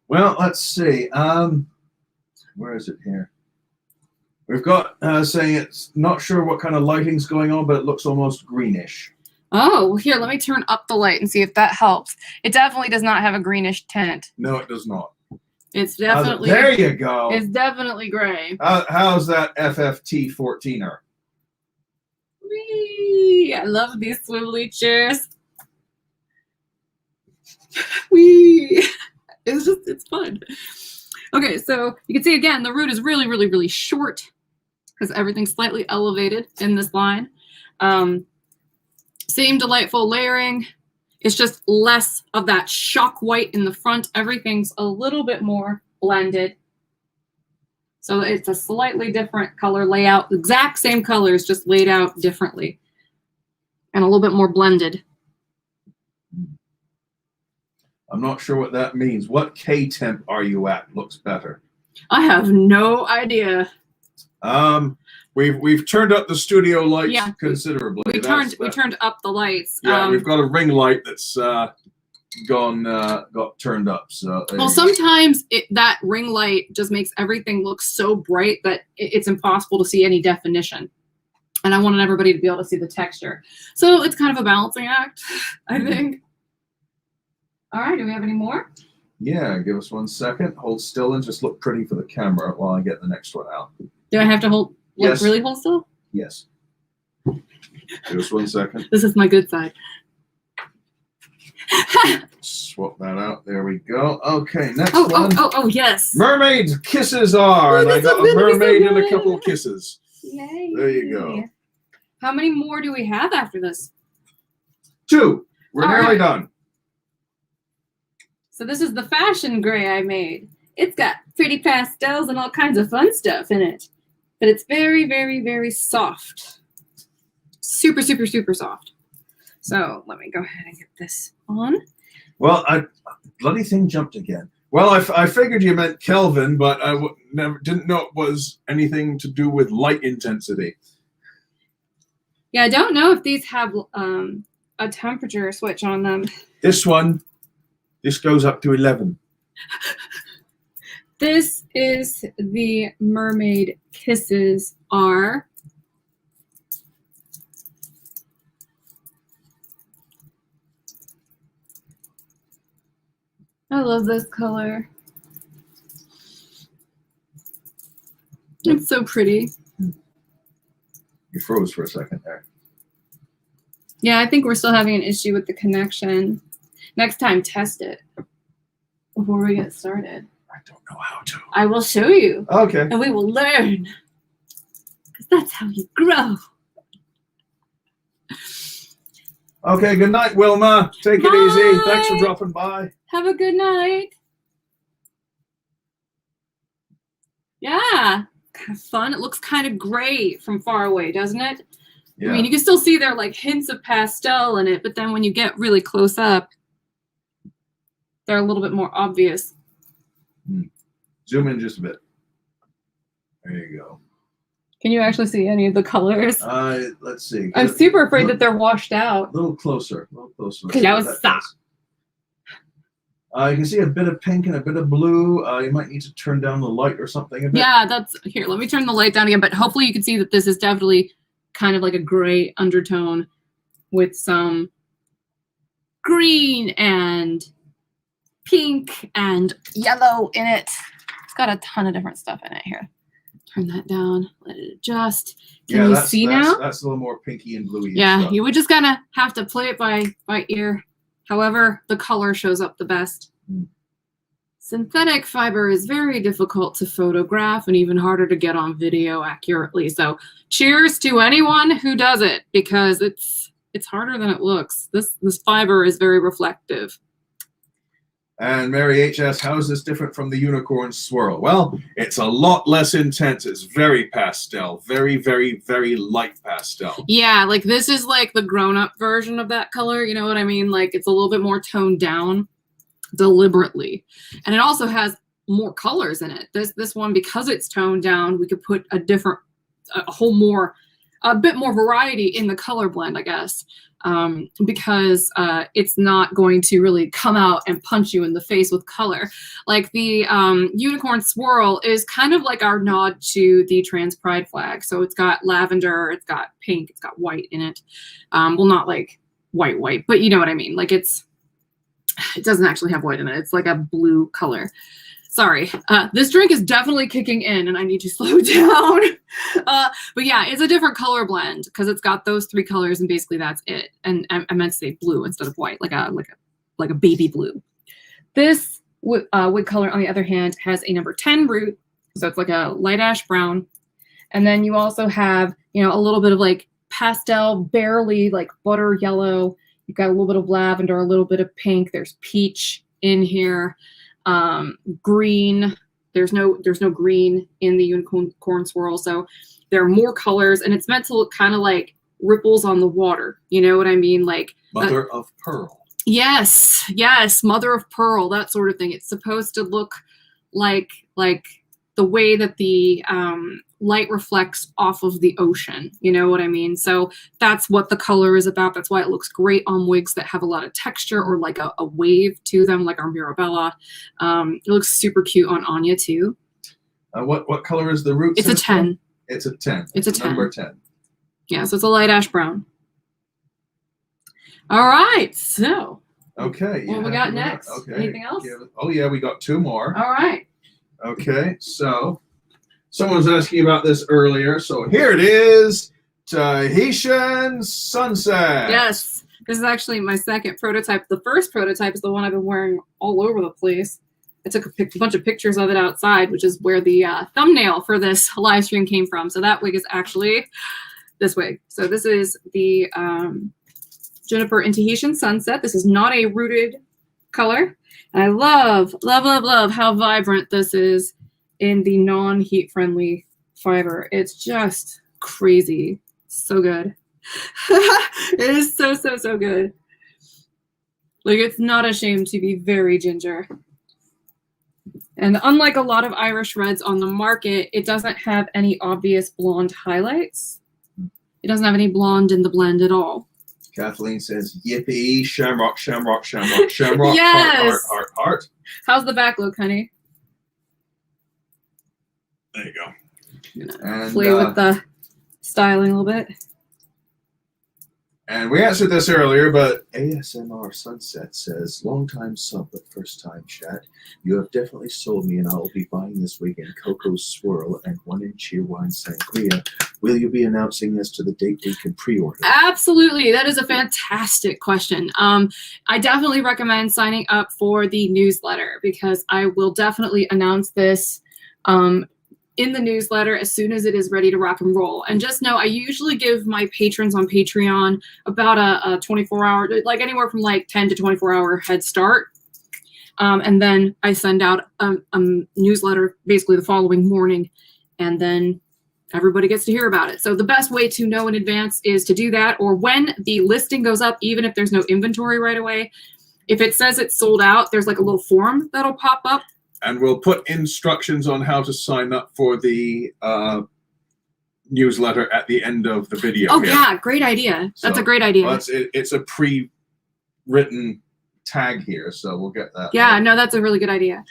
Well, let's see. Where is it here? We've got saying it's not sure what kind of lighting's going on, but it looks almost greenish. Oh, well, here, let me turn up the light and see if that helps. It definitely does not have a greenish tint. No, it does not. It's definitely there you go. It's definitely gray. How's that FFT 14er? Whee! I love these swivelly chairs. Whee! It's fun. Okay, so you can see again the root is really, really, really short because everything's slightly elevated in this line. Same delightful layering. It's just less of that shock white in the front. Everything's a little bit more blended. So it's a slightly different color layout. Exact same colors, just laid out differently. And a little bit more blended. I'm not sure what that means. What K temp are you at? Looks better. I have no idea. We've turned up the studio lights considerably. We turned up the lights. Yeah, we've got a ring light that's got turned up. So well, sometimes that ring light just makes everything look so bright that it's impossible to see any definition. And I wanted everybody to be able to see the texture. So it's kind of a balancing act, I think. All right, do we have any more? Yeah, give us 1 second. Hold still and just look pretty for the camera while I get the next one out. Do I have to hold? Yes. Really hold still? Yes. Give us 1 second. This is my good side. Swap that out. There we go. Okay, next one. Oh, yes. Mermaid Kisses are. And I got a mermaid and a couple of kisses. Yay. There you go. How many more do we have after this? 2. We're nearly done. So this is the fashion gray I made. It's got pretty pastels and all kinds of fun stuff in it. But it's very, very, very soft. Super, super, super soft. So let me go ahead and get this on. Well, bloody thing jumped again. Well, I figured you meant Kelvin, but I didn't know it was anything to do with light intensity. Yeah, I don't know if these have a temperature switch on them. This goes up to 11. This is the Mermaid Kisses R. I love this color. It's so pretty. You froze for a second there. Yeah, I think we're still having an issue with the connection. Next time, test it before we get started. I don't know how to. I will show you. Okay. And we will learn. Because that's how you grow. Okay, good night, Wilma. Take it easy. Thanks for dropping by. Have a good night. Yeah. Kind of fun. It looks kind of gray from far away, doesn't it? Yeah. I mean, you can still see there like hints of pastel in it, but then when you get really close up, they're a little bit more obvious. Zoom in just a bit. There you go. Can you actually see any of the colors? Let's see. I'm super afraid that they're washed out. A little closer. A little closer. Because that was soft. You can see a bit of pink and a bit of blue. You might need to turn down the light or something a bit. Yeah, that's here. Let me turn the light down again, but hopefully you can see that this is definitely kind of like a gray undertone with some green and pink and yellow in it. It's got a ton of different stuff in it here. Turn that down, let it adjust. Can you see now? That's a little more pinky and bluey. Yeah, stuff. you would just kind of have to play it by ear. However, the color shows up the best. Synthetic fiber is very difficult to photograph and even harder to get on video accurately. So cheers to anyone who does it, because it's harder than it looks. This fiber is very reflective. And Mary H. asks, how is this different from the unicorn swirl? Well, it's a lot less intense. It's very pastel, very, very, very light pastel. Yeah, like this is like the grown-up version of that color. You know what I mean? Like it's a little bit more toned down deliberately. And it also has more colors in it. This one, because it's toned down, we could put a bit more variety in the color blend, I guess. Because it's not going to really come out and punch you in the face with color. Like the unicorn swirl is kind of like our nod to the trans pride flag. So it's got lavender, it's got pink, it's got white in it. Well, not like white, but you know what I mean. Like it doesn't actually have white in it. It's like a blue color. Sorry, this drink is definitely kicking in and I need to slow down. But yeah, it's a different color blend because it's got those three colors and basically that's it. And I meant to say blue instead of white, like a baby blue. This wig color, on the other hand, has a number 10 root. So it's like a light ash brown. And then you also have, you know, a little bit of like pastel, barely like butter yellow. You've got a little bit of lavender, a little bit of pink. There's peach in here. Green. There's no green in the unicorn swirl, so there are more colors, and it's meant to look kind of like ripples on the water. You know what I mean? Like Mother of pearl. Yes, mother of pearl, that sort of thing. It's supposed to look like the way that the light reflects off of the ocean. You know what I mean? So that's what the color is about. That's why it looks great on wigs that have a lot of texture or like a wave to them, like our Mirabella. It looks super cute on Anya too. What color is the root? It's a 10. It's a 10. It's a 10. Number 10. Yeah, so it's a light ash brown. All right, so. Okay. What we got next? Okay. Anything else? Oh yeah, we got 2 more. All right. Okay, so someone was asking about this earlier. So here it is, Tahitian Sunset. Yes, this is actually my second prototype. The first prototype is the one I've been wearing all over the place. I took a bunch of pictures of it outside, which is where the thumbnail for this live stream came from. So that wig is actually this wig. So this is the Juniper in Tahitian Sunset. This is not a rooted color. And I love how vibrant this is in the non-heat friendly fiber. It's just crazy. So good. It is so good. Like, it's not ashamed to be very ginger. And unlike a lot of Irish reds on the market, it doesn't have any obvious blonde highlights. It doesn't have any blonde in the blend at all. Kathleen says, yippee, shamrock, shamrock, shamrock, shamrock, Yes! heart. How's the back look, honey? There you go. I'm gonna And, play with the styling a little bit. And we answered this earlier, but ASMR Sunset says, long time sub, but first time chat. You have definitely sold me, and I will be buying this wig in Cocoa Swirl and 1 inch Cheerwine Sangria. Will you be announcing this to the date we can pre-order? Absolutely. That is a fantastic question. I definitely recommend signing up for the newsletter because I will definitely announce this in the newsletter as soon as it is ready to rock and roll. And just know I usually give my patrons on Patreon about a 24-hour, like anywhere from like 10 to 24-hour head start. And then I send out a newsletter basically the following morning, and then everybody gets to hear about it. So the best way to know in advance is to do that, or when the listing goes up, even if there's no inventory right away, if it says it's sold out, there's like a little form that'll pop up. And we'll put instructions on how to sign up for the newsletter at the end of the video. Oh, yeah, great idea. That's a great idea. Well, it's a pre-written tag here, so we'll get that. Yeah, no, that's a really good idea.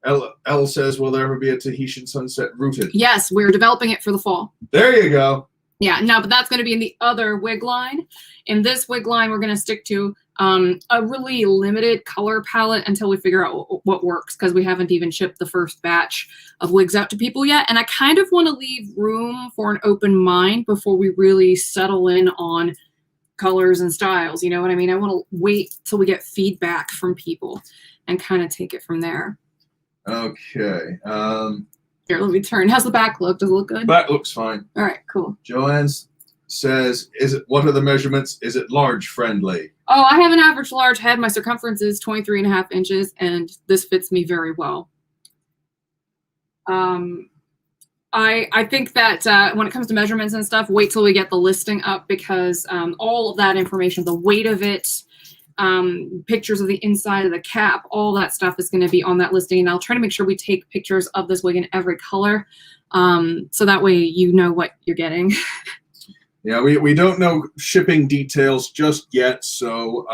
L says, will there ever be a Tahitian sunset rooted? Yes, we're developing it for the fall. There you go. Yeah, no, but that's going to be in the other wig line. In this wig line, we're going to stick to a really limited color palette until we figure out what works, because we haven't even shipped the first batch of wigs out to people yet. And I kind of want to leave room for an open mind before we really settle in on colors and styles. You know what I mean? I want to wait till we get feedback from people and kind of take it from there. Okay. Here, let me turn. How's the back look? Does it look good? That looks fine. All right, cool. Joanne says, what are the measurements? Is it large friendly? Oh, I have an average large head. My circumference is 23.5 inches, and this fits me very well. I think that when it comes to measurements and stuff, wait till we get the listing up, because all of that information, the weight of it, pictures of the inside of the cap, all that stuff is going to be on that listing. And I'll try to make sure we take pictures of this wig in every color, so that way you know what you're getting. Yeah, we don't know shipping details just yet, so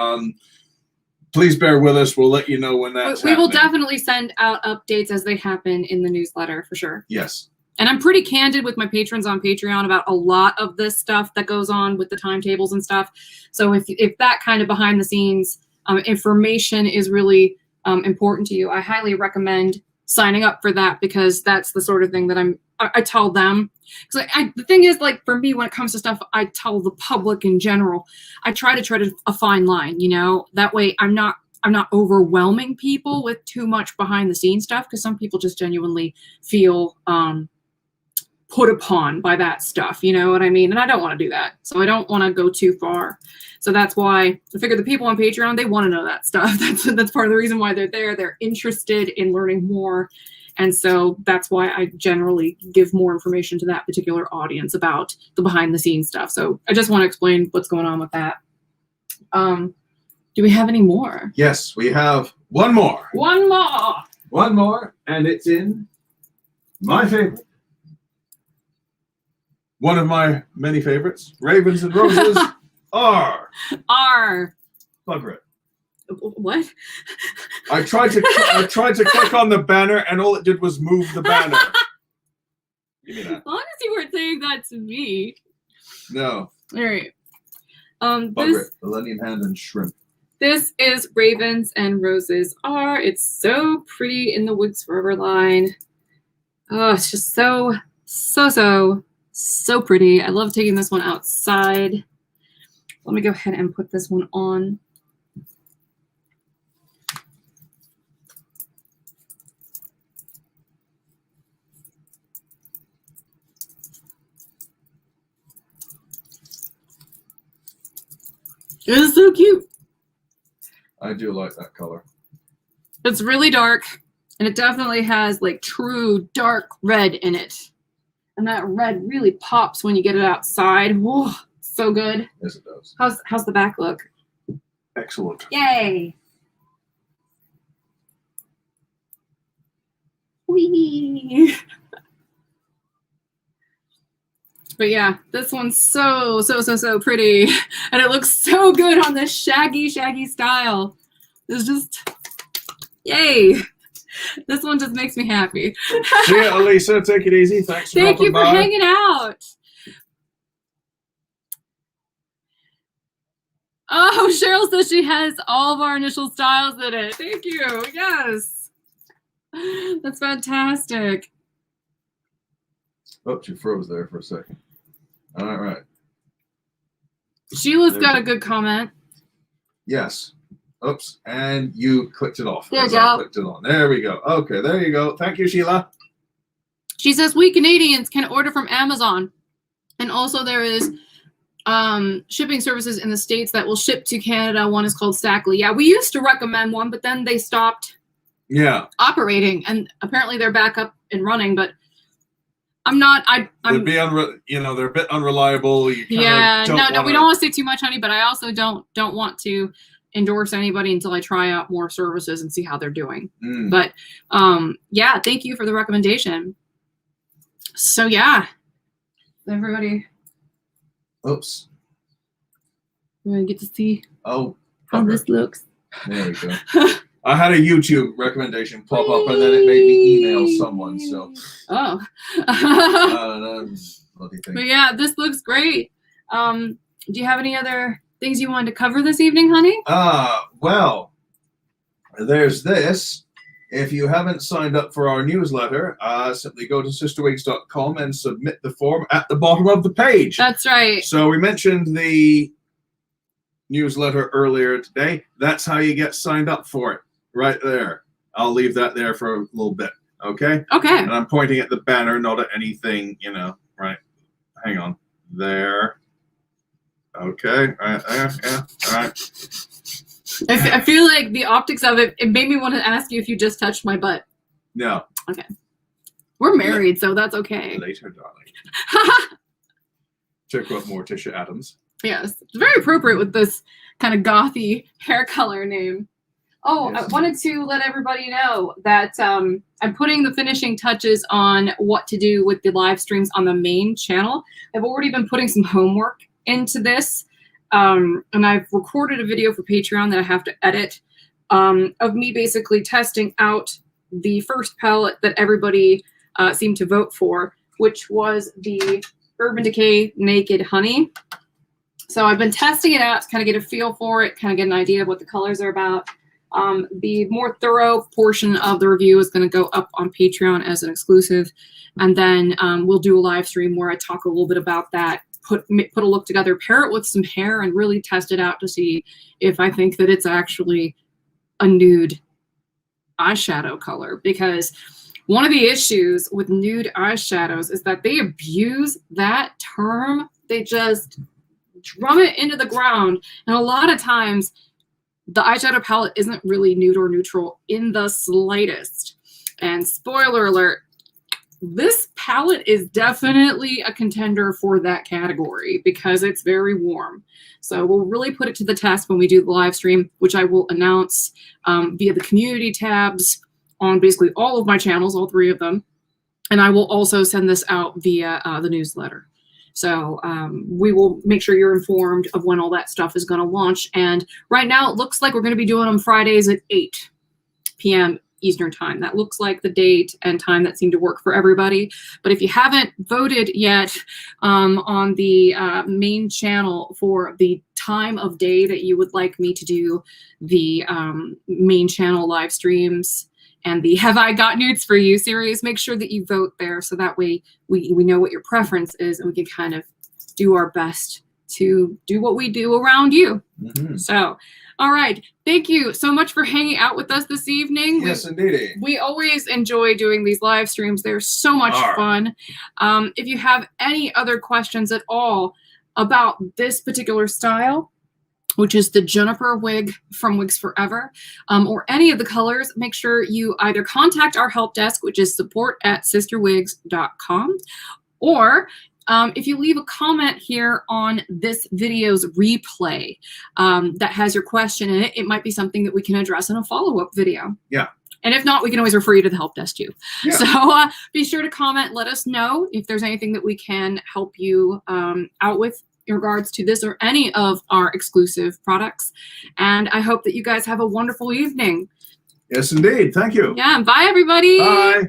please bear with us. We'll let you know when that's We will happening. definitely send out updates as they happen in the newsletter, for sure. Yes. And I'm pretty candid with my patrons on Patreon about a lot of this stuff that goes on with the timetables and stuff. So if that kind of behind the scenes information is really important to you, I highly recommend signing up for that, because that's the sort of thing that I tell them. Because the thing is, like, for me, when it comes to stuff I tell the public in general, I try to tread a fine line, you know, that way I'm not overwhelming people with too much behind the scenes stuff, because some people just genuinely feel put upon by that stuff, you know what I mean? And I don't want to do that. So I don't want to go too far. So that's why I figure the people on Patreon, they want to know that stuff. That's part of the reason why they're there. They're interested in learning more. And so that's why I generally give more information to that particular audience about the behind the scenes stuff. So I just want to explain what's going on with that. Do we have any more? Yes, we have one more. One more. One more, and it's in my favorite. One of my many favorites, Ravens and Roses are Bugret. What? I tried to click on the banner, and all it did was move the banner. Give me that. As long as you weren't saying that to me. No. All right. Bugret, Millennium Hand and Shrimp. This is Ravens and Roses are. It's so pretty in the Wigs Forever line. Oh, it's just so pretty. I love taking this one outside. Let me go ahead and put this one on. It is so cute. I do like that color. It's really dark, and it definitely has like true dark red in it. And that red really pops when you get it outside. Whoa, so good. Yes, it does. How's the back look? Excellent. Yay! Whee! But yeah, this one's so pretty. And it looks so good on this shaggy style. It's just, yay. This one just makes me happy. See ya, Elisa. Take it easy. Thanks for Thank you for dropping by. hanging out. Oh, Cheryl says she has all of our initial styles in it. Thank you. Yes. That's fantastic. Oh, you froze there for a second. All right. Sheila's got a good comment. Yes. Oops. And you clicked it off. There you as I go. clicked it on. There we go. Okay, there you go. Thank you, Sheila. She says we Canadians can order from Amazon. And also there is shipping services in the States that will ship to Canada. One is called Stackly. Yeah, we used to recommend one, but then they stopped operating. And apparently they're back up and running, but I'm They'd be they're a bit unreliable. You we don't want to say too much, honey, but I also don't want to endorse anybody until I try out more services and see how they're doing. But yeah, thank you for the recommendation. So yeah, everybody. Oops. You want to get to see Oh. how this looks? There we go. I had a YouTube recommendation pop up, and then it made me email someone. So, Oh. bloody thing. But yeah, this looks great. Do you have any other things you wanted to cover this evening, honey? Well, there's this. If you haven't signed up for our newsletter, simply go to cysterwigs.com and submit the form at the bottom of the page. That's right. So we mentioned the newsletter earlier today. That's how you get signed up for it, right there. I'll leave that there for a little bit, okay? Okay. And I'm pointing at the banner, not at anything, you know, right? Hang on. There. Okay. Right there. Yeah. All right. I feel like the optics of it made me want to ask you if you just touched my butt. No. Okay. We're married, so that's okay. Later, darling. To quote Morticia Adams. Yes. It's very appropriate with this kind of gothy hair color name. Oh, Yes. I wanted to let everybody know that I'm putting the finishing touches on what to do with the live streams on the main channel. I've already been putting some homework into this. And I've recorded a video for Patreon that I have to edit of me basically testing out the first palette that everybody seemed to vote for, which was the Urban Decay Naked Honey. So I've been testing it out to kind of get a feel for it, kind of get an idea of what the colors are about. The more thorough portion of the review is going to go up on Patreon as an exclusive. And then we'll do a live stream where I talk a little bit about that, put a look together, pair it with some hair, and really test it out to see if I think that it's actually a nude eyeshadow color. Because one of the issues with nude eyeshadows is that they abuse that term. They just drum it into the ground. And a lot of times the eyeshadow palette isn't really nude or neutral in the slightest. And spoiler alert, this palette is definitely a contender for that category because it's very warm. So we'll really put it to the test when we do the live stream, which I will announce via the community tabs on basically all of my channels, all 3 of them. And I will also send this out via the newsletter. So we will make sure you're informed of when all that stuff is going to launch. And right now it looks like we're going to be doing them Fridays at 8 p.m. Eastern time. That looks like the date and time that seemed to work for everybody. But if you haven't voted yet on the main channel for the time of day that you would like me to do the main channel live streams and the Have I Got Nudes for You series, make sure that you vote there so that way we know what your preference is and we can kind of do our best to do what we do around you. Mm-hmm. So, all right. Thank you so much for hanging out with us this evening. Yes, indeed. We always enjoy doing these live streams. They're so much fun. If you have any other questions at all about this particular style, which is the Juniper wig from Wigs Forever, or any of the colors, make sure you either contact our help desk, which is support@cysterwigs.com, or if you leave a comment here on this video's replay that has your question in it, it might be something that we can address in a follow-up video. Yeah. And if not, we can always refer you to the help desk too. Yeah. So be sure to comment. Let us know if there's anything that we can help you out with in regards to this or any of our exclusive products. And I hope that you guys have a wonderful evening. Yes, indeed. Thank you. Yeah. Bye, everybody. Bye.